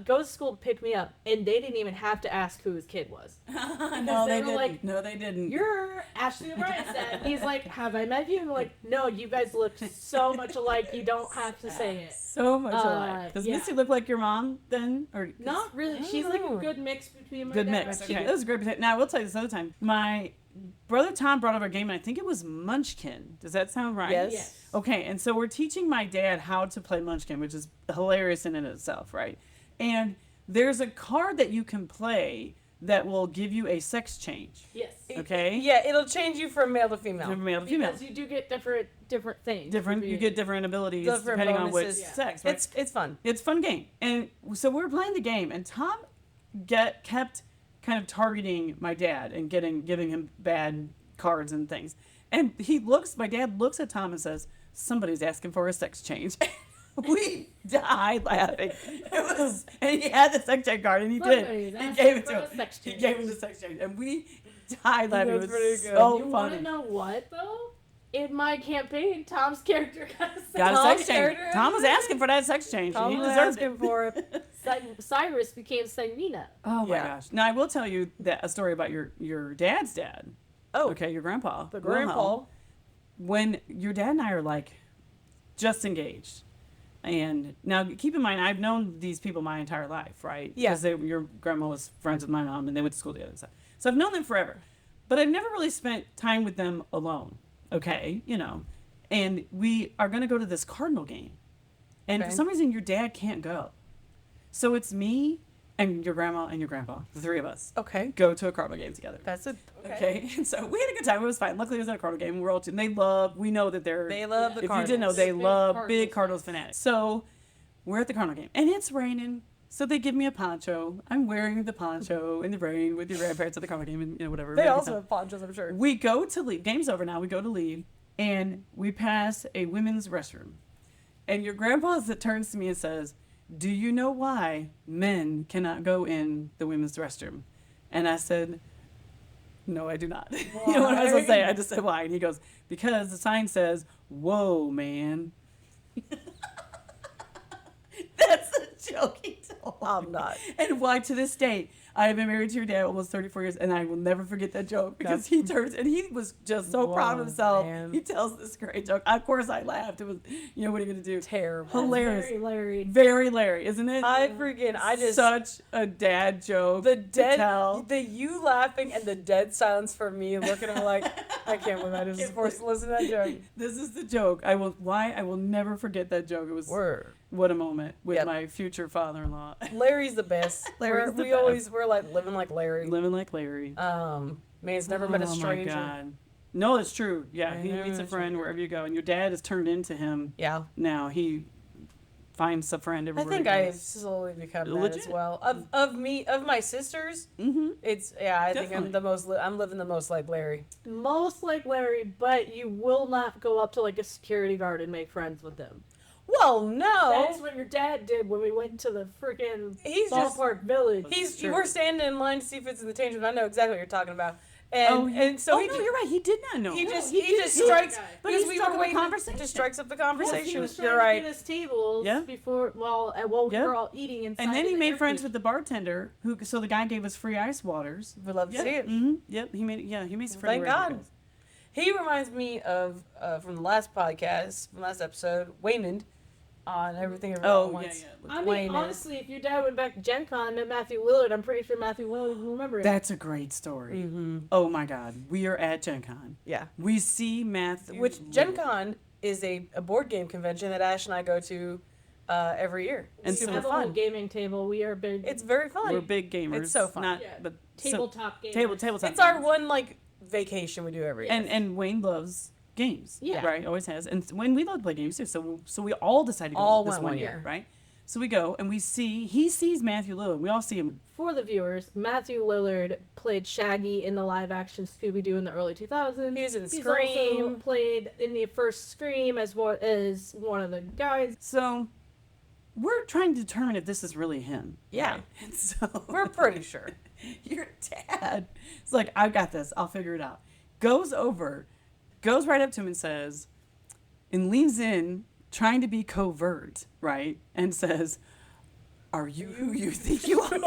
goes to school to pick me up, and they didn't even have to ask who his kid was. No, they they were didn't. like, No, they didn't. You're Ashley O'Brien's dad. He's like, have I met you? I'm like, no, you guys look so much alike, you don't have to say it. So much alike. Does yeah. Missy look like your mom then, or Not really. She's like a Oh. good mix between my good dad mix? and Okay, she- that was a great potato. Now I will tell you this other time. My brother Tom brought up a game, and I think it was Munchkin. Does that sound right? Yes. Yes. Okay, and so we're teaching my dad how to play Munchkin, which is hilarious in and of itself, right? And there's a card that you can play that will give you a sex change. Yes. Okay. Yeah, it'll change you from male to female. From male to female. Because you do get different things. Different. You get different abilities Different depending on which bonuses. Yeah. sex. Right? It's fun. It's a fun game. And so we're playing the game, and Tom kept kind of targeting my dad and giving him bad cards and things. And my dad looks at Tom and says, somebody's asking for a sex change. We died laughing. And he had the sex change card, and he did. Somebody's He asking gave it for to a him. sex He change. gave him the sex change, and we died laughing. It That's was pretty good. so You want funny. to know what though? In my campaign, Tom's character got a sex Got a Tom's sex change. character? Tom was asking for that sex change, Tom and he was deserved asking it. for it. Cyrus became Cyrena. Oh my Yeah. gosh! Now I will tell you a story about your dad's dad. Oh, Okay, your grandpa. the Wilhelm. grandpa. When your dad and I are like just engaged, and now keep in mind I've known these people my entire life, right? Yeah. Because your grandma was friends with my mom, and they went to school together and stuff. So I've known them forever, but I've never really spent time with them alone. Okay, and we are going to go to this Cardinal game, and Okay. for some reason your dad can't go, so it's me and your grandma and your grandpa, the three of us, Okay. go to a Cardinal game together. That's it. Okay, and so we had a good time. It was fine. Luckily, it was at a Cardinal game. We're all and we know that They love the if Cardinals. you didn't know, they Big love Cardinals big Cardinals fanatics. So we're at the Cardinal game, and it's raining. So they give me a poncho. I'm wearing the poncho in the rain with your grandparents at the Cardinal game, and whatever. They Really good also time. have ponchos, I'm sure. We go to leave. Game's over now. We go to leave, and we pass a women's restroom, and your grandpa turns to me and says, "Do you know why men cannot go in the women's restroom?" And I said, "No, I do not." You know what I was gonna say? I just said why, and he goes, "Because the sign says, 'Whoa, man.'" That's the joke he told. I'm not. And why to this day, I have been married to your dad almost 34 years, and I will never forget that joke because he turns and he was just so proud of Whoa, himself. man. He tells this great joke. Of course, I laughed. It was, what are you gonna do? Terrible. Hilarious. Very Larry. Very Larry, isn't it? I just Such a dad joke. the to dead, tell. the you laughing and the dead silence for me looking at him like I can't believe I just was forced to listen to that joke. This is the joke. I will never forget that joke. It was Word. what a moment with Yep. my future father-in-law. Larry's the best. Larry's the we best. always we're like living like Larry. Living like Larry. Man's never met a Oh my stranger. God. No, it's true. Yeah, I he never meets a met a friend wherever you go, and your dad has turned into him Yeah. now. He finds a friend I everywhere. think he I've goes. slowly become that Legit. as well. Of my sisters, Mm-hmm. it's I think Definitely. I'm the most. I'm living the most like Larry. Most like Larry, but you will not go up to like a security guard and make friends with them. Well, no, That's what your dad did when we went to the freaking he's just ballpark village. he's. True. We're standing in line to see if it's in the change room. I know exactly what you're talking about. And so oh he no, ju- you're right. He did not know. he No, just he he just didn't. strikes. But because he we struck were up a waiting, conversation. just strikes up the Yes, he conversation. was trying You're to right. get us tables Yeah. before while we Yeah. were all eating inside. And then he the made air friends conditioning. with the bartender, who. So the guy gave us free ice waters. We'd love to see it. Mm-hmm. Yep. He made. Yeah. He made some friends. Thank God. He reminds me of from the last podcast, from last episode, Waymond on Everything Everywhere All Oh at yeah, Once. yeah. I mean, Wayne is- honestly, if your dad went back to Gen Con and met Matthew Willard, I'm pretty sure Matthew Willard will remember him. That's a great story. Mm-hmm. Oh my God. We are at Gen Con. Yeah. We see Matthew. Which Gen Con is a board game convention that Ash and I go to every year. And It's we so super have a whole fun. gaming table. We are big. It's very fun. We're big gamers. It's so fun. Not, Yeah. but tabletop gaming. tabletop. It's our games. one like vacation we do every year. And Wayne loves games. Yeah. Right. Always has. And when we love to play games too. So we all decided to go All this went one one year. year. Right. So we go and he sees Matthew Lillard. We all see him. For the viewers, Matthew Lillard played Shaggy in the live-action Scooby-Doo in the early 2000s. He was in He's Scream. also played in the first Scream as one of the guys. So we're trying to determine if this is really him. Yeah. Right? And so We're pretty sure. your dad is like, I've got this. I'll figure it out. Goes right up to him and says, and leans in, trying to be covert, right? And says, "Are you who you think you are?"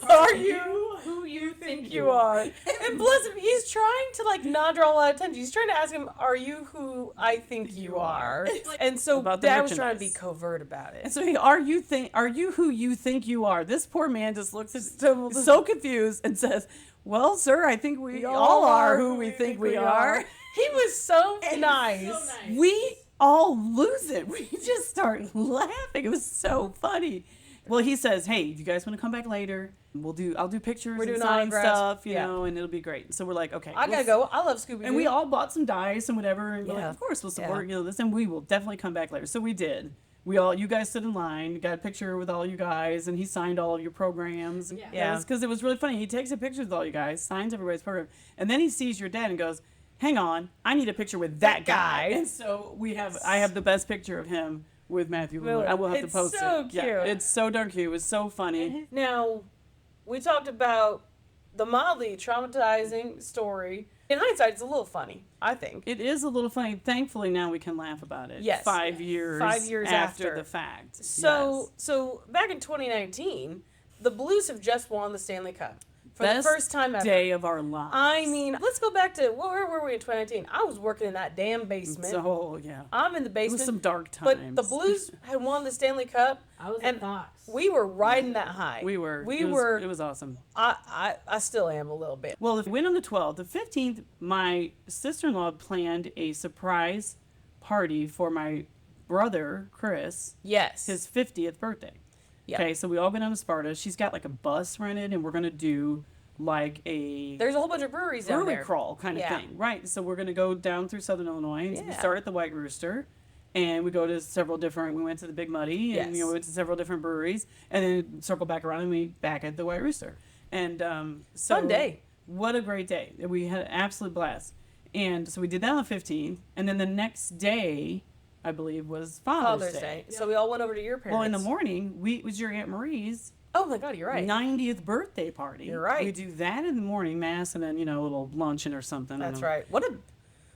Are you who you think you are? And bless him, he's trying to like not draw a lot of attention. He's trying to ask him, "Are you who I think you are?" And so About the Dad was trying to be merchandise. covert about And it. so, are you who you think you are? This poor man just looks at so confused and says, "Well, sir, I think we all are who we think we are." He was so And nice. so nice. We all lose it. We just start laughing. It was so funny. Well, he says, "Hey, if you guys want to come back later, I'll do pictures We're and doing sign autographs. stuff, you Yeah. know, and it'll be great." So we're like, "Okay, I gotta go. I love Scooby Doo. And we all bought some dice and whatever, and we're like, Yeah. of course we'll Yeah. support this, and we will definitely come back later. So we did. You guys stood in line, got a picture with all you guys, and he signed all of your programs. Yeah. Because it was really funny. He takes a picture with all you guys, signs everybody's program, and then he sees your dad and goes, "Hang on, I need a picture with that guy." And so I have the best picture of him with Matthew Lillard. I will have to It's post so it. Yeah, cute. it's so darn cute. It was so funny. Now, we talked about the mildly traumatizing story. In hindsight, it's a little funny, I think. It is a little funny. Thankfully, now we can laugh about it. Yes. 5 years. 5 years after after. the fact. So back in 2019, the Blues have just won the Stanley Cup for Best the first time ever. day of our lives. I mean, let's go back to where were we in 2019? I was working in that damn basement. So yeah, I'm in the it basement. was some dark but times. the Blues had won the Stanley Cup. I was And at Fox. We were riding that high. we were. We it was, were. It was awesome. I still am a little bit. Well, the win on the 12th. The 15th, my sister-in-law planned a surprise party for my brother Chris, Yes. his 50th birthday. Yep. Okay, so we all go down to Sparta. She's got like a bus rented, and we're gonna do like a There's a whole bunch of breweries down brewery there. crawl kind of Yeah. thing, right? So we're gonna go down through Southern Illinois. And we Yeah. start at the White Rooster, and we go to several different. We went to the Big Muddy, and Yes. we went to several different breweries, and then circle back around, and we back at the White Rooster. And so Fun day. What a great day! We had an absolute blast. And so we did that on the 15th, and then the next day, I believe, was Father's Day. So we all went over to your parents. Well, in the morning, it was your Aunt Marie's Oh my God, you're right. 90th birthday party. You're right. We do that in the morning, mass, and then a little luncheon or something. That's and, right. What a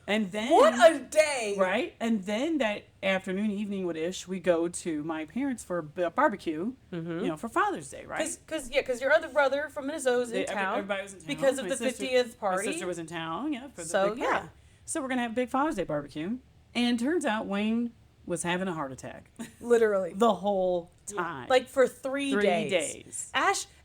And then day. right, and then that afternoon, evening, ish, we go to my parents for a barbecue. For Father's Day, right? Because your other brother from Minnesota was in town. Everybody was in town because of My the sister- 50th party. My sister was in town, for the So, big party. yeah. So we're gonna have a big Father's Day barbecue, and turns out Wayne was having a heart attack Literally. the whole time, Like for 3 3 days. days.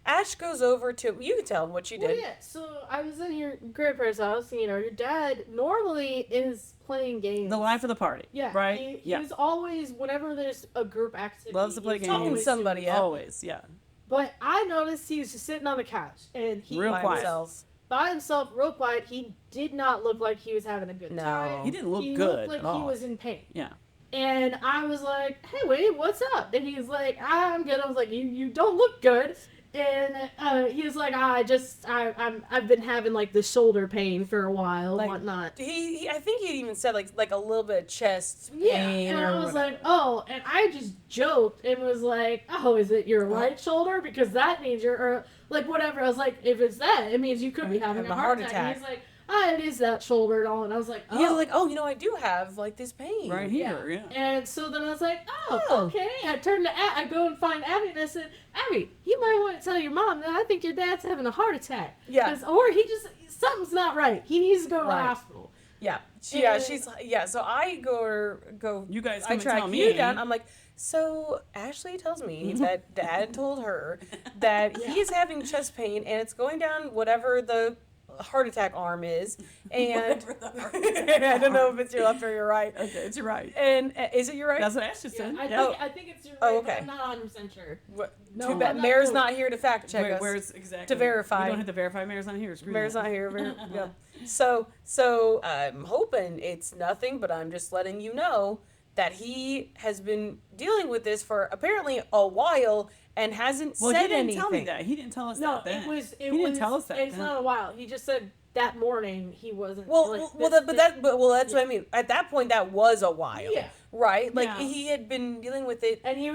Ash goes over to, you can tell him what she did. Well, yeah. So I was in your grandparents' house. Your dad normally is playing games. The life of the party. Yeah. Right. He was always, whenever there's a group activity, Loves to play he's games. Talking always somebody doing up. Always, yeah. But I noticed he was just sitting on the couch and he Real By quiet. himself. by himself, real quiet. He did not look like he was having a good No. time. He didn't look He good looked like at all. he was in pain. Yeah. And I was like, "Hey, Wade, what's up?" And he's like, "I'm good." I was like, "You don't look good." And he was like, I've been having like the shoulder pain for a while, and Like, whatnot." He I think he even said like a little bit of chest Yeah, pain and or I was whatever. like, "Oh," and I just joked and was like, "Oh, is it your right shoulder? Because that means you're," or like whatever. I was like, "If it's that, it means you could be having a heart attack." And he's like, "Ah, it is that shoulder and all." And I was like, "Oh." He was like, oh, I do have like this pain. Right here, yeah. And so then I was like, "Oh, Oh. okay." I turned to I go and find Abby and I said, "Abby, you might want to tell your mom that I think your dad's having a heart attack. Yeah. Or he just something's not right. He needs to go to the Right. hospital." Yeah. And- She's so I go. You guys I come and track tell you me. down. I'm like, so Ashley tells me that Dad told her that Yeah. he is having chest pain and it's going down whatever the heart attack arm is, and Whatever the heart attack I don't know if it's your left or your right. Okay, it's your right. And is it your right? That's what Ash just Yeah, said. I Yeah. think I think it's your right, Oh, but okay. I'm not 100% sure. What, No, too I'm bad not Mayor's sure. not here to fact check us. Where's exactly To verify. We don't have to verify. Mayor's not here. Screw Mayor's that. not here. Yeah. So I'm hoping it's nothing, but I'm just letting you know that he has been dealing with this for apparently a while and hasn't Well, said he didn't anything. tell me that. He didn't tell us No, that. then. it was. He didn't was, tell us that. It's then. not a while. He just said that morning he wasn't. Well, like, well, this- that's what I mean. At that point, that was a while, Yeah. right? Like Yeah. he had been dealing with it. And he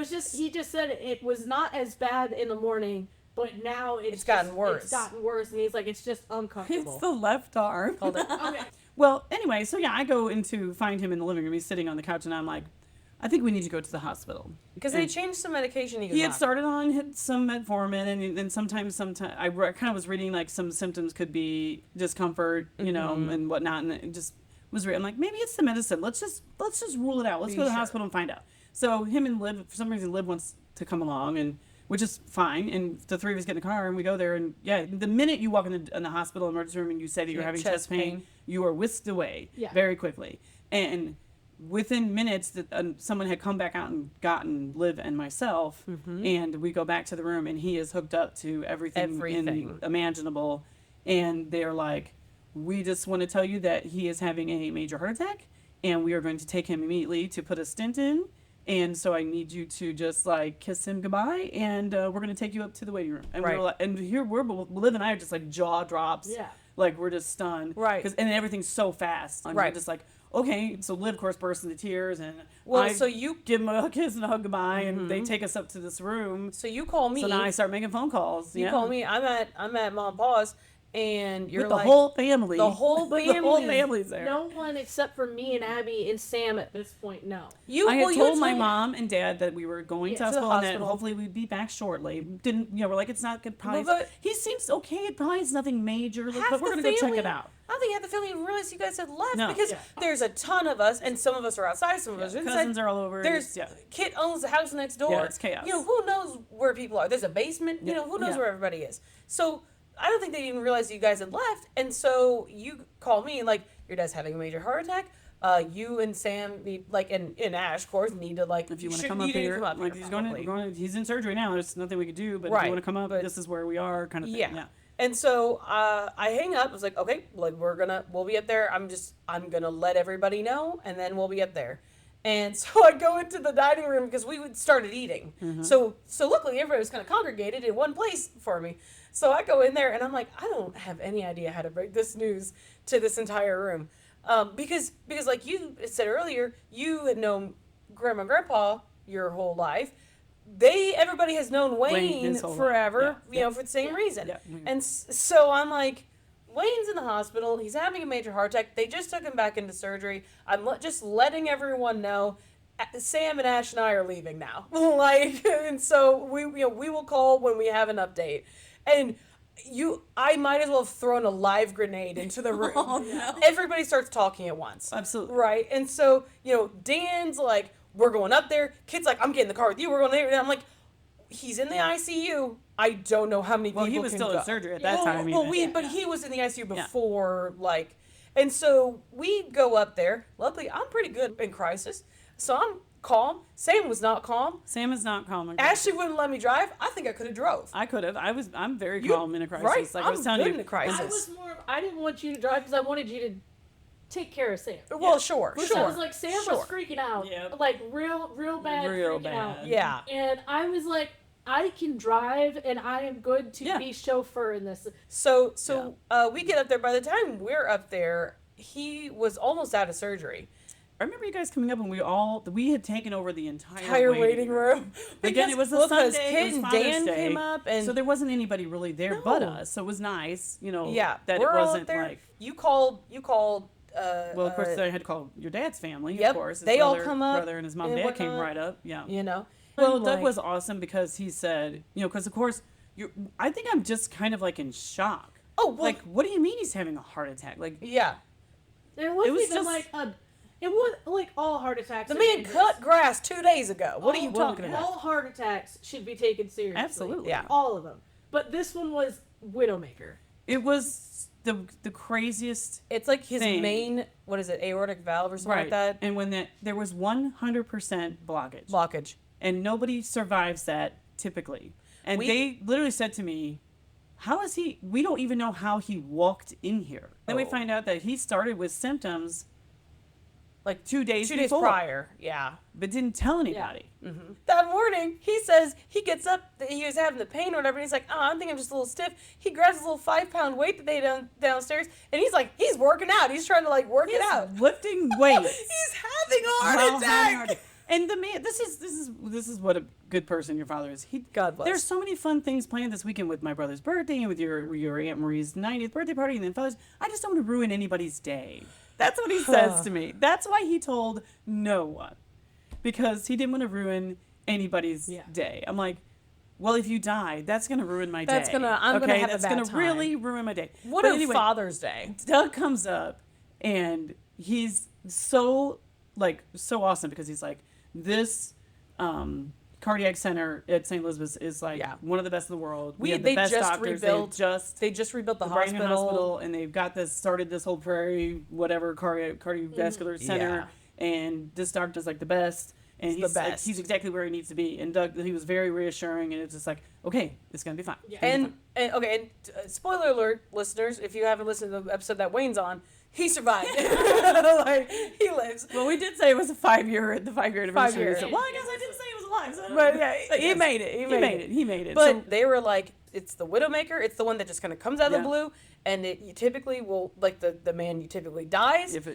just said it was not as bad in the morning, but now It's gotten just- worse. It's gotten worse, and he's like, it's just It's uncomfortable. the left arm. Hold it. Okay. Well, anyway, so yeah, I go in to find him in the living room. He's sitting on the couch, and I'm like, I think we need to go to the hospital. Because they changed some medication. He had started on some metformin, and then sometimes I kind of was reading like some symptoms could be discomfort, you know, and whatnot, and it just was. I'm like, maybe it's the medicine. Let's just rule it out. Let's Be go to the sure. hospital and find out. So him and Liv, for some reason, Liv wants to come along, and which is fine. And the three of us get in the car and we go there, and yeah, the minute you walk in the hospital emergency room and you say that you're Yeah, having chest chest pain, pain. you are whisked away Yeah. very quickly, and within minutes that someone had come back out and gotten Liv and myself, and we go back to the room and he is hooked up to everything. Imaginable, and they're like, we just want to tell you that he is having a major heart attack and we are going to take him immediately to put a stent in, and so I need you to just like kiss him goodbye, and we're going to take you up to the waiting room. And Right. we're like, and here Liv and I are just like jaw drops, Yeah. like we're just stunned, Right. and everything's so fast, and Right. we're just like, okay. So Liv, of course, bursts into tears, and Well, I so you give him a kiss and a hug goodbye, and they take us up to this room. call me. So now I start making phone calls. You yeah. call me. I'm at Mom and Pa's, and you're with the like whole family. the whole the whole family. family's there. No one except for me and Abby and Sam at this point. No. You. I had well, you told my mom and dad that we were going Yeah, to to the hospital, and that hospital. hopefully we'd be back shortly. Didn't we're like, it's not good. Probably Well, but- he seems okay. It probably is nothing major, Half but we're the gonna go check family- it out. I don't think half the family even realized you guys had left No. because Yeah. there's a ton of us, and some of us are outside, some of us are inside. Cousins are all over. There's yeah. Kit owns the house next door. Yeah, it's chaos. You know, who knows where people are? There's a basement. You Yeah, know, who knows yeah. where everybody is? So I don't think they even realized you guys had left. And so you call me like, your dad's having a major heart attack. You and Sam need and Ash, of course, need to If you want to should- come up need to here, come up like here, he's going, he's in surgery now. There's nothing we could do, but if Right, you want to come up, but- this is where we are, kind of thing. Yeah. Yeah. And so I hang up. I was like, okay, like we'll be up there. I'm gonna let everybody know, and then we'll be up there. And so I go into the dining room because we would started eating. So luckily everybody was kind of congregated in one place for me. So I go in there and I'm like, I don't have any idea how to break this news to this entire room, because like you said earlier, you had known Grandma and Grandpa your whole life. Everybody has known Wayne his whole life. forever, Yeah, you know, for the same reason. Yeah. And so I'm like, Wayne's in the hospital. He's having a major heart attack. They just took him back into surgery. I'm just letting everyone know. Sam and Ash and I are leaving now. And so we will call when we have an update. And I might as well have thrown a live grenade into the room. Oh, no. Everybody starts talking at once. Absolutely. Right. And so, Dan's like, we're going up there. Kid's like, I'm getting in the car with you. We're going there. And I'm like, he's in the ICU. I don't know how many Well, people he was can still go. in surgery at that time. Well, even. but he was in the ICU before, and so we go up there. Luckily, I'm pretty good in crisis, so I'm calm. Sam was not calm. Sam is not calm. Ashley wouldn't let me drive. I think I could have drove. I could have. I'm very You- calm in a crisis. right, Like I was I'm telling good you. in a crisis. I was more. I didn't want you to drive because I wanted you to take care of Sam. Well, sure, Which sure. I was like, Sam was sure. freaking out, Yep. like real bad, Real freaking bad. out. Yeah. And I was like, I can drive, and I am good to Yeah. be chauffeur in this. So we get up there. By the time we're up there, he was almost out of surgery. I remember you guys coming up and we had taken over the Entire waiting room. Again, it was a because Sunday. Kit It was and Father's Dan Day, came up, and so there wasn't anybody really there but No. us. So it was nice, you know. yeah, that we're it all wasn't up there. like. You called. Well, of course, I had to call your dad's family. Yep, Of course, his they all brother, come up Brother and his mom, and and dad came whatnot. right up. Yeah. you know. Well, I'm Doug like- was awesome because he said, you know, because of course, I think I'm just kind of like in shock. Oh, well, Like, what do you mean he's having a heart attack? Like, yeah. It wasn't was even just- like it was like all heart attacks. The are man dangerous. cut grass 2 days ago. What are you well, talking yeah. about? All heart attacks should be taken seriously. Absolutely. Yeah. All of them. But this one was Widowmaker. it was the craziest. It's like his thing. main, what is it, aortic valve or something like that? And when there was 100% blockage. Blockage. And nobody survives that typically. And We- they literally said to me, how is he? We don't even know how he walked in here. Then we Oh. find out that he started with symptoms like 2 days 2 days before, prior. Yeah. but didn't tell anybody. That morning, he says he gets up, that he was having the pain or whatever, and he's like, oh, I think I'm just a little stiff. He grabs his little 5-pound weight that they done downstairs, and he's like, he's working out. He's trying to like work it out. Lifting weights. He's having a While heart having a attack. And the man, this is what a good person your father is. God bless. There's so many fun things planned this weekend with my brother's birthday and with your Aunt Marie's 90th birthday party and then Father's. I just don't want to ruin anybody's day. That's what he says to me. That's why he told no one, because he didn't want to ruin anybody's Yeah. day. I'm like, well, if you die, that's gonna ruin my That's day. I'm gonna have a that's bad gonna time. really ruin my day. What But a anyway, Father's Day. Doug comes up and he's so awesome because he's like, this cardiac center at St. Elizabeth's is like Yeah. one of the best in the world. We- have they the best just doctors. rebuilt They just They just rebuilt the brand new hospital. hospital and they've got started this whole prairie whatever cardiovascular center and this doctor does like the best. And He's he's the like, best. he's exactly where he needs to be. And Doug, he was very reassuring, and it's just like, okay, it's gonna be fine. Yeah. It's gonna be And spoiler alert, listeners, if you haven't listened to the episode that Wayne's on, he survived. Like, he lives. Well, we did say it was a 5-year anniversary. years. So, well, I guess I didn't say it was alive. So But yeah, he yes. made it. He made it. He made it. But So- they were like, it's the Widowmaker. It's the one that just kind of comes out of Yeah. the blue, and you typically will, like the man typically dies. if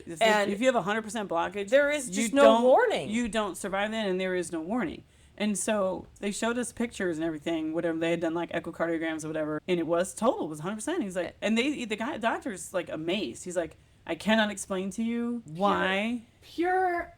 you have 100% blockage, there is you just no don't- warning. You don't survive that, and there is no warning. And so they showed us pictures and everything, whatever they had done, like echocardiograms or whatever, and it was total, it was 100%. He's like, and the doctor's like amazed. He's like, I cannot explain to you why. Pure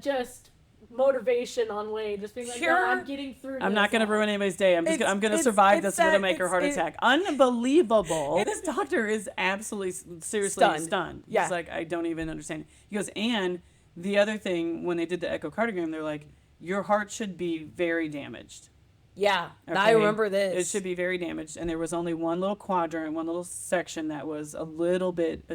just motivation on Wayne. Just being like, Pure- no, I'm getting through I'm this. not going to ruin anybody's day. I'm It's- going to it's- survive it's this sad- Widowmaker it's- heart it- attack. Unbelievable. This doctor is absolutely seriously stunned. Yeah. He's like, I don't even understand. He goes, and the other thing, when they did the echocardiogram, they're like, your heart should be very damaged. Yeah, I Okay? remember this. It should be very damaged. And there was only one little quadrant, one little section that was a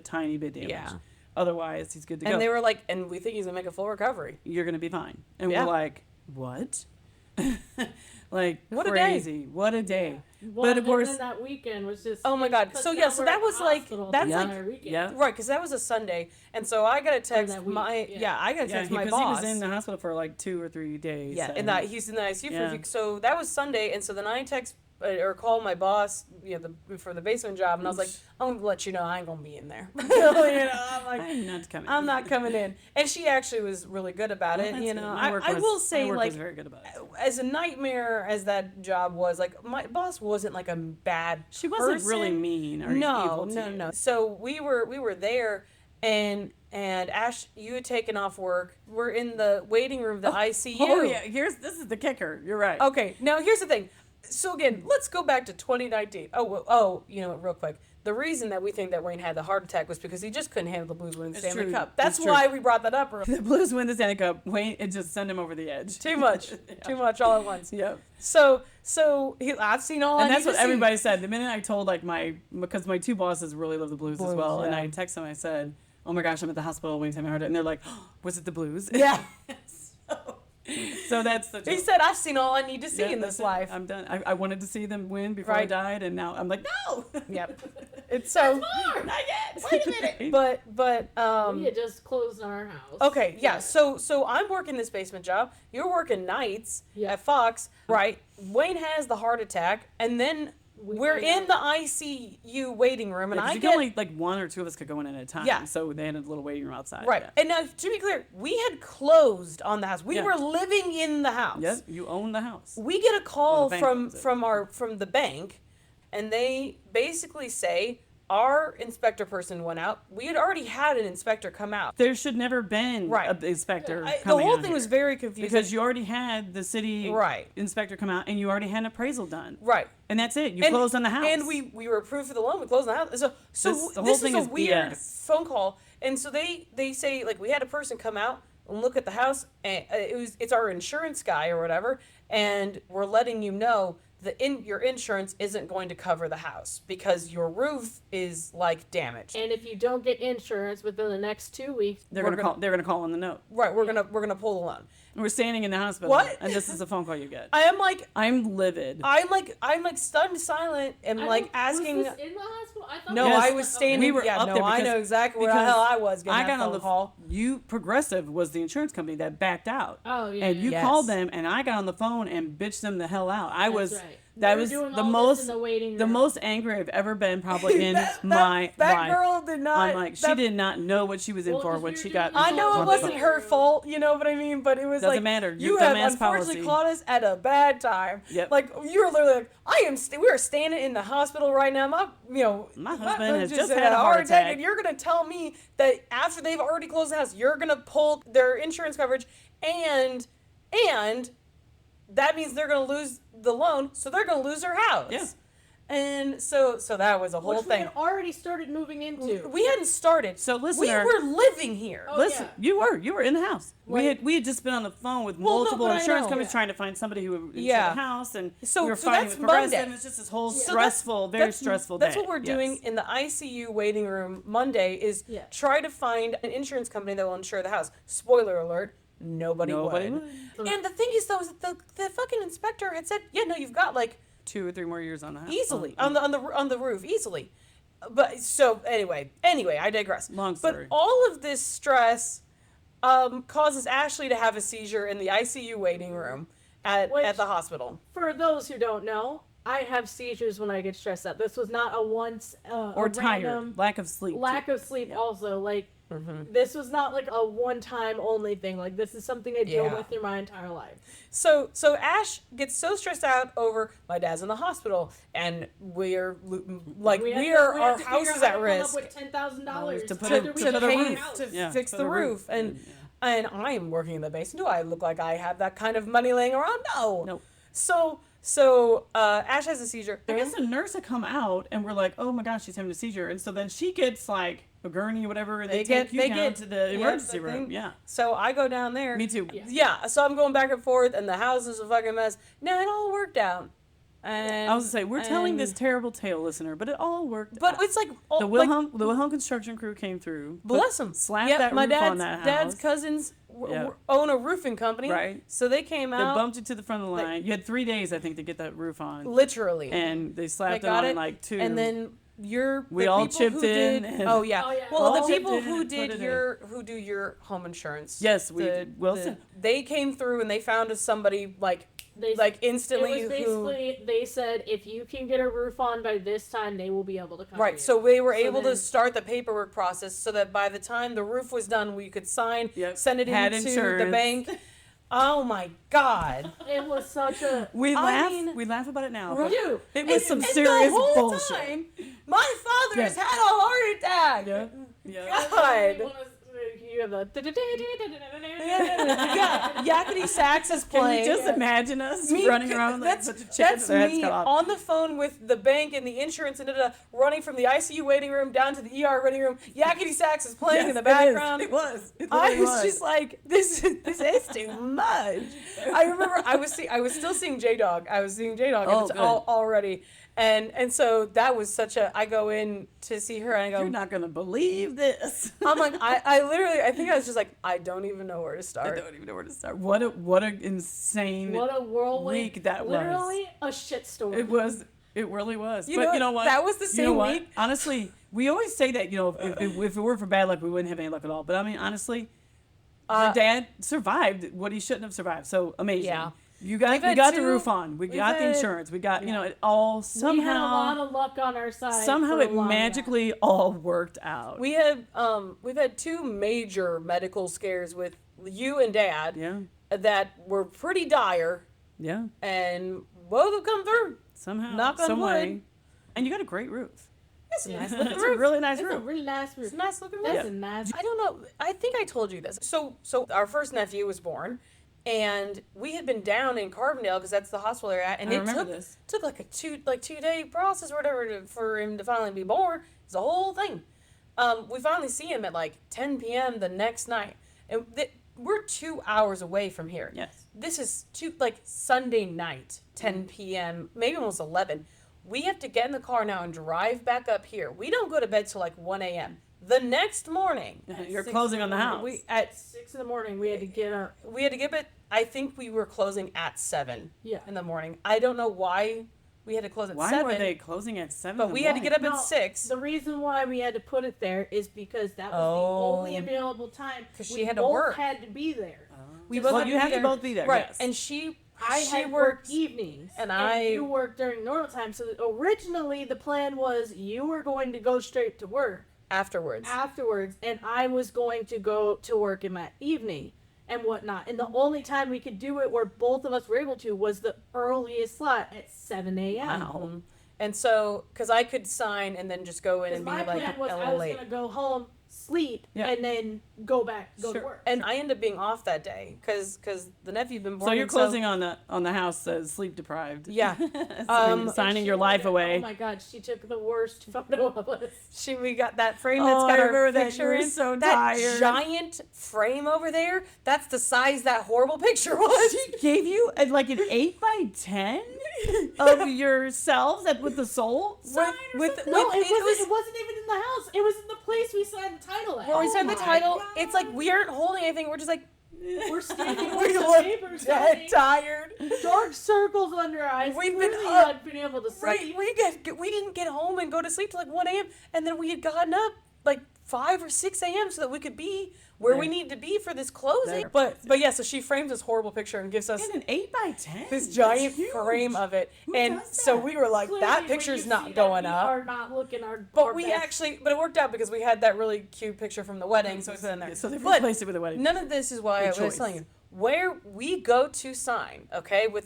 tiny bit damaged. Yeah. Otherwise, he's good to go. And they were like, and we think he's gonna make a full recovery. You're going to be fine. And Yeah. we're like, what? Like, What a day. crazy. What a day. Well, But of course, and then that weekend was just. Oh my God. cut So, down yeah, so we're that in was the like- hospital that's the like- entire weekend. yeah. Right, because that was a Sunday, and so I got a text that week, my yeah. I got a yeah, text my because he boss. was in the hospital for like 2 or 3 days. Yeah, and that he's in the ICU for Yeah. a few. So that was Sunday, and so then I text or call my boss, for the basement job, and I was like, I'm gonna let you know I ain't gonna be in there. I'm like, I'm not coming. I'm not coming in. And she actually was really good about Well, it. that's You good. know, My work I was- will say, my work like, was very good about it. as a nightmare as that job was, like, my boss wasn't like a bad. She wasn't person. really mean or evil to you. No. So we were there, and Ash, you had taken off work. We're in the waiting room, the ICU. Oh yeah, this is the kicker. You're right. Okay, now here's the thing. So again, let's go back to 2019. You know what, real quick. The reason that we think that Wayne had the heart attack was because he just couldn't handle the Blues winning the It's Stanley true. Cup. That's It's true. why we brought that up earlier. The Blues win the Stanley Cup. Wayne, it just sent him over the edge. Too much. Too much all at once. Yep. So I've seen all And I that's need what to see. everybody said. The minute I told because my 2 bosses really love the Blues as Blues, well, and yeah. I texted them. I said, "Oh my gosh, I'm at the hospital. Wayne's having a heart attack," and they're like, oh, "Was it the Blues?" Yeah. So that's the. He said, I've seen all I need to see Yeah, in that's this it. life. I'm done. I wanted to see them win before I Right. died, and now I'm like, no. Yep. It's so. Not yet. Wait a minute. But We had just closed on our house. okay, yeah. So I'm working this basement job. You're working nights Yeah. at Fox, right? Wayne has the heart attack, and then we're find in the ICU waiting room, and Yeah, 'cause I you get can only like one or two of us could go in at a time. Yeah. So they had a little waiting room outside. right. Yeah. And now, to be clear, we had closed on the house. We Yeah. were living in the house. Yep. You own the house. We get a call Well, the bank from owns it. from the bank, and they basically say our inspector person went out. We had already had an inspector come out. There should never been Right. an inspector The coming whole out thing was here. very confusing. because you already had the city Right. inspector come out and you already had an appraisal done. right. And that's it. You And- closed on the house. And we were approved for the loan. We closed the house. So The whole this thing is is a weird BS. phone call. And so they say like we had a person come out and look at the house, and it's our insurance guy or whatever, and we're letting you know your insurance isn't going to cover the house because your roof is like damaged. And if you don't get insurance within the next 2 weeks, they're we're gonna call. They're gonna call on the note. Right, we're gonna pull the loan. And we're standing in the hospital. What? And this is the phone call you get. I am like I'm livid. I'm like stunned silent and I like don't- asking. Was this in the hospital? I thought No, it Yes. I was standing. We were yeah, up no, there I because- know exactly where the because hell I was getting I that got phone on the call. You Progressive was the insurance company that backed out. Oh, yeah, And you Yes. called them, and I got on the phone and bitched them the hell out. I was. That's right. That We were was doing the all this most. in the waiting The room. most angry I've ever been, probably in That my life. girl did not. I'm like, she that- did not know what she was in Well, for 'cause when we were she doing got. the I know on it the wasn't phone. her fault, you know what I mean? But it was Doesn't like matter. you Your have dumbass unfortunately policy. caught us at a bad time. Yep. Like you were literally like, we are standing in the hospital right now. My husband has just had had a heart attack. and you're gonna tell me that after they've already closed the house, you're gonna pull their insurance coverage, and that means they're gonna lose the loan, so they're gonna lose their house. Yeah. And so that was a whole Which we thing. had already started moving into. We hadn't started. So we listener- were living here. Oh, Listen, yeah. you were in the house. We had just been on the phone with Well, no, multiple but I insurance know. companies Yeah. trying to find somebody who would insure Yeah. the house, and So- we were so fighting that's with Progressive. Monday. And it's just this whole So stressful, very stressful day. That's what we're Yes. doing in the ICU waiting room Monday is Yeah. try to find an insurance company that will insure the house. Spoiler alert, nobody Nobody would. would. And the thing is though, is that the fucking inspector had said, yeah, no, you've got like 2 or 3 more years on the house. easily on the roof easily. But so anyway, I digress. Long But story. all of this stress causes Ashley to have a seizure in the ICU waiting room at Which- the hospital. For those who don't know, I have seizures when I get stressed out. This was not a once or a tired, random lack of sleep. lack of sleep. Also, like this was not like a one-time only thing. Like this is something I deal Yeah. with through my entire life. So Ash gets so stressed out over my dad's in the hospital and we're like We our house is at risk With $10,000 To put to, it- to for the pay roof. to Yeah, fix for the the roof roof. and Yeah. and I am working in the basement. Do I look like I have that kind of money laying around? No. Nope. So Ash has a seizure. I guess the nurse had come out and we're like, oh my gosh, she's having a seizure. And so then she gets like a gurney or whatever, and they take you down to the emergency room. Yeah. So I go down there. Me too. Yeah. So I'm going back and forth, and the house is a fucking mess. Now it all worked out. And I was gonna say, we're telling this and- terrible tale, listener, but it all worked But out. it's like the Wilhelm construction crew came through. bless them. Slapped that my roof on dad's that house. dad's cousins Yeah. own a roofing company, Right. So they came They out bumped it to the front of the line. You had 3 days, I think, to get that roof on. literally, And they they slapped it got on it in like 2. and then We the all people chipped who in Did, and- oh yeah. Oh, yeah. Well, All the chipped people in who and did put it who do your home insurance. Yes, we did. Wilson. They came through and they found us somebody like instantly It was basically they said if you can get a roof on by this time, they will be able to come. Right, so they were So able to then- start the paperwork process so that by the time the roof was done, we could sign, Yep. send it Had into the insurance. bank. Oh my God! It was such a We I laugh. mean- we laugh about it now. Right. But Dude, it was some And serious the whole bullshit. time, my father has Yeah. had a heart attack. Yeah. Yeah. God. You have the Yeah, Yakety Sax is Can playing. you just imagine us Me- running around like that's, such a chicken that's with their heads me cut off? on the phone with the bank and the insurance and running from the ICU waiting room down to the ER waiting room. Yakety Sax is playing in the Yes, it is. background. It was. It I literally was just like, this is too much. I remember I was still seeing J Dog. I was seeing J Dog Oh, good. already, and so that was such a. I go in to see her and I You're go. not gonna believe this. I'm like I literally I think I was just like I don't even know where to I start. don't even know where to start. What a insane. what a whirlwind! week that was. Literally a shitstorm. It was. It really was. You But know you know what? that was the You know same what? week. Honestly, we always say that, if it weren't for bad luck, we wouldn't have any luck at all. But I mean, honestly, your dad survived what he shouldn't have survived. So amazing. Yeah. You We've got had the two- roof on. We we've got the had- insurance. We got, it all We had a lot somehow of luck on our side. somehow for a it lot of that. magically all worked out. We've had two major medical scares with you and Dad Yeah. that were pretty dire, Yeah. and both have come through. Somehow. Knock on some wood. way. And you got a great roof. It's a nice looking It's a roof. really nice That's a roof. really nice roof. It's a nice looking roof. That's a nice. I don't know. I think I told you this. So our first nephew was born, and we had been down in Carbondale because that's the hospital they're at, and I it remember took this. took like a 2-day process or whatever for him to finally be born. It's the whole thing. We finally see him at like 10 p.m. the next night, and we're 2 hours away from here. Yes. This is Sunday night, 10 p.m., maybe almost 11. We have to get in the car now and drive back up here. We don't go to bed till like 1 a.m. The next morning, You're 6 closing on in the house. we at 6 in the morning, we had to get up. we had to get it. I think we were closing at 7 Yeah. in the morning. I don't know why we had to close at Why 7. were they closing at 7? But we had to get up at No, 6. The reason why we had to put it there is because that was Oh. the only available time. 'Cause We she had to both work. had to be there. We Well, both you have to there. both be there, right? yes. And she I worked. worked evenings, and I- you worked during normal time. So originally the plan was you were going to go straight to work afterwards. afterwards, and I was going to go to work in that evening and whatnot. And the only time we could do it where both of us were able to was the earliest slot at 7 a.m. Wow. And so, because I could sign and then just go in Because and be my like plan was a I little was late. gonna go home, sleep, Yeah. and then go to Sure. work. And I ended up being off that day because the nephew been born. So you're and closing on the house sleep deprived. Yeah. Signing She your life wanted- away. Oh my god, she took the worst photo of us. We got that frame that's Oh, got I our remember that. picture You were in. so that tired. giant frame over there. That's the size that horrible picture was. She gave you like an 8x10 of yourselves with the soul sign or with- something? No, With- it wasn't even in the house. It was in the place we signed the title at. When we Oh said the my title, God. it's like we aren't holding anything. We're just like We're standing we with the look papers, dead tired. dark circles under our eyes. We've We been really up. not been able to sleep. Right, we didn't get home and go to sleep till like 1 a.m. and then we had gotten up like 5 or 6 a.m. so that we could be where we There. need to be for this closing. There. But yeah, so she frames this horrible picture and gives us And an 8x10. this That's giant huge. frame of it, Who and does so that? we were like, Clearly, that when picture's you see not that, going we up. Are not looking our. But our we best. actually, but it worked out because we had that really cute picture from the wedding, so we put it in there. So they But replaced it with a wedding. none of this is why I Good was choice. telling you. Where we go to sign, okay, we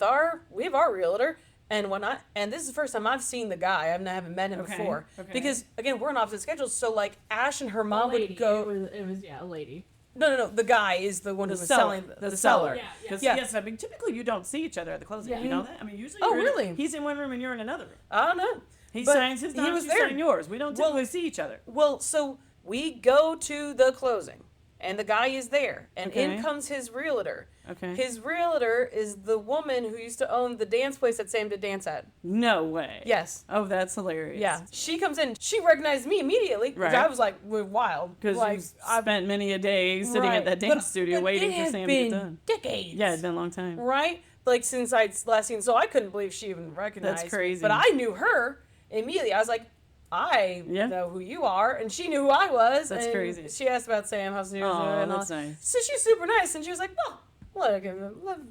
have our realtor, and and this is the first time I've seen the guy. I haven't met him Okay, before. okay. Because again, we're on opposite schedules, so like Ash and her A mom lady. would go. It was a lady. No. The guy is the one The who was seller. selling The the seller. Yeah, yeah. 'Cause, Yeah. yes, I mean, typically you don't see each other at the closing. Yeah. You know that? I mean, usually Oh, you're in- really? he's in one room and you're in another room. I don't know. He But signs his he docs, was you there. sign yours. We don't Well- typically see each other. Well, so we go to the closing, and the guy is there, and Okay. in comes his realtor. Okay. His realtor is the woman who used to own the dance place that Sam did dance at. No way. Yes. Oh, that's hilarious. Yeah. She comes in. She recognized me immediately. Which Right. I was like, we're wild. Because like, you spent many a day sitting at that dance studio waiting for Sam to get done. Decades. Yeah, it's been a long time. Right? Like since I'd last seen, so I couldn't believe she even recognized me. crazy. But I knew her immediately. I was like, I Yeah. know who you are, and she knew who I was. That's and crazy. She asked about Sam, how's he doing, Oh, and all. that's nice. So she's super nice, and she was like, "Well, look,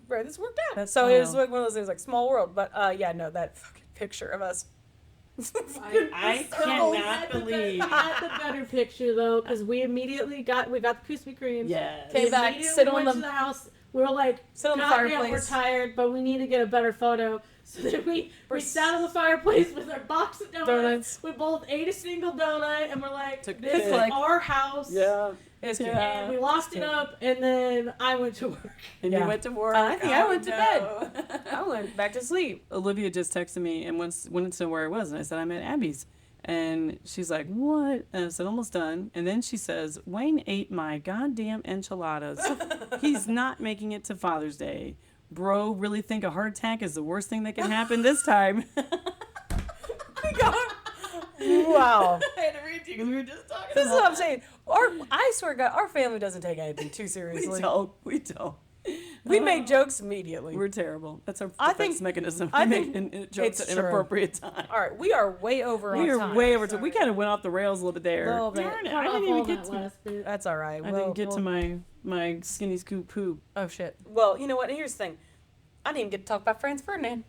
this worked out." That's so it was wild. like one of those things, like small world. But yeah, no, that fucking picture of us. I So, cannot we had the believe. we had the better picture though, because we immediately got the Krispy Kremes. Yes. Came We back, immediately sit on went the- to the house. We were like, Sit on the "God damn, fireplace." we're tired, but we need to get a better photo. So then we sat on the fireplace with our box of donuts. Donuts. We both ate a single donut, and we're like, Took "This is pic. our house." Yeah. It's cute. Yeah. And we locked it up, and then I went to work. And Yeah. you went to work. I think I went to bed. I went back to sleep. Olivia just texted me and wanted to know where I was, and I said I'm at Abby's, and she's like, "What?" And I said, "Almost done." And then she says, "Wayne ate my goddamn enchiladas. He's not making it to Father's Day. Bro, really think a heart attack is the worst thing that can happen this time?" Wow. I had to read to you because we were just talking. This is what I'm saying. I swear to God, our family doesn't take anything too seriously. We don't. We make jokes immediately. We're terrible. That's our I defense think- mechanism. I We think make jokes it's at true. inappropriate time. All right, we are way over We on are time. way over time. We kind of went off the rails a little bit there. Little bit. Darn it, Cut I off didn't all even get that to. last bit. That's all right. I didn't get to my skinny scoop poop. Oh shit. Well, you know what? Here's the thing. I didn't even get to talk about Franz Ferdinand.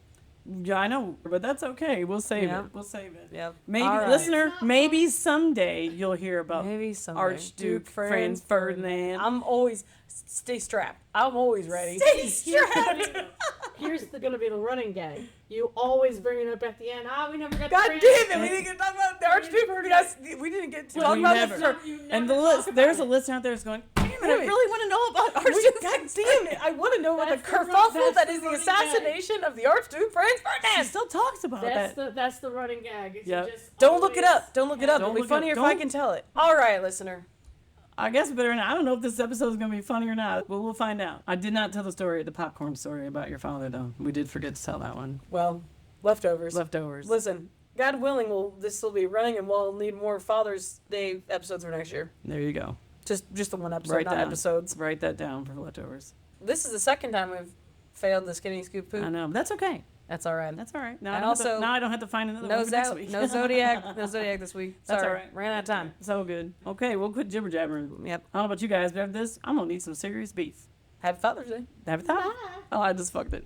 Yeah, I know, but that's okay. We'll save Yeah. it. We'll save it. Yep. Maybe, All right. listener, maybe someday you'll hear about Maybe someday. Archduke Franz Ferdinand. I'm always stay strapped. I'm always ready. Stay strapped. Here's gonna be the running gag. You always bring it up at the end. We never got. God to damn it! We didn't get to talk about the Archduke. We didn't get to talk We about never. the. And the list, there's a listener out there that's going, damn it, I Wait. really want to know about We, Archduke. God damn it! I want to know about the That's the run- kerfuffle that's that the is the running assassination of the Archduke Franz She Ferdinand. still talks about that. That's the running gag. Is you Yep. just Don't look it always- up. Don't look it up. Don't It'll be look it up. funnier if I Don't- can tell it. All right, listener. I guess better not. I don't know if this episode is going to be funny or not. Well, we'll find out. I did not tell the story, the popcorn story about your father, though. We did forget to tell that one. Well, leftovers. Leftovers. Listen, God willing, this will be running, and we'll need more Father's Day episodes for next year. There you go. Just the one episode, Write not that episodes. Write that down for leftovers. This is the second time we've failed the skinny scoop poop. I know, but that's okay. That's all right. That's all right. Now, And I don't have also- to, now I don't have to find another No, one for next week. no Zodiac. No Zodiac this week. That's Sorry, all right. ran out of time. So good. Okay, we'll quit jibber jabbering. Yep. I don't know about you guys, but after this, I'm going to need some serious beef. Happy Father's Day. Have a thought? Oh, I just fucked it.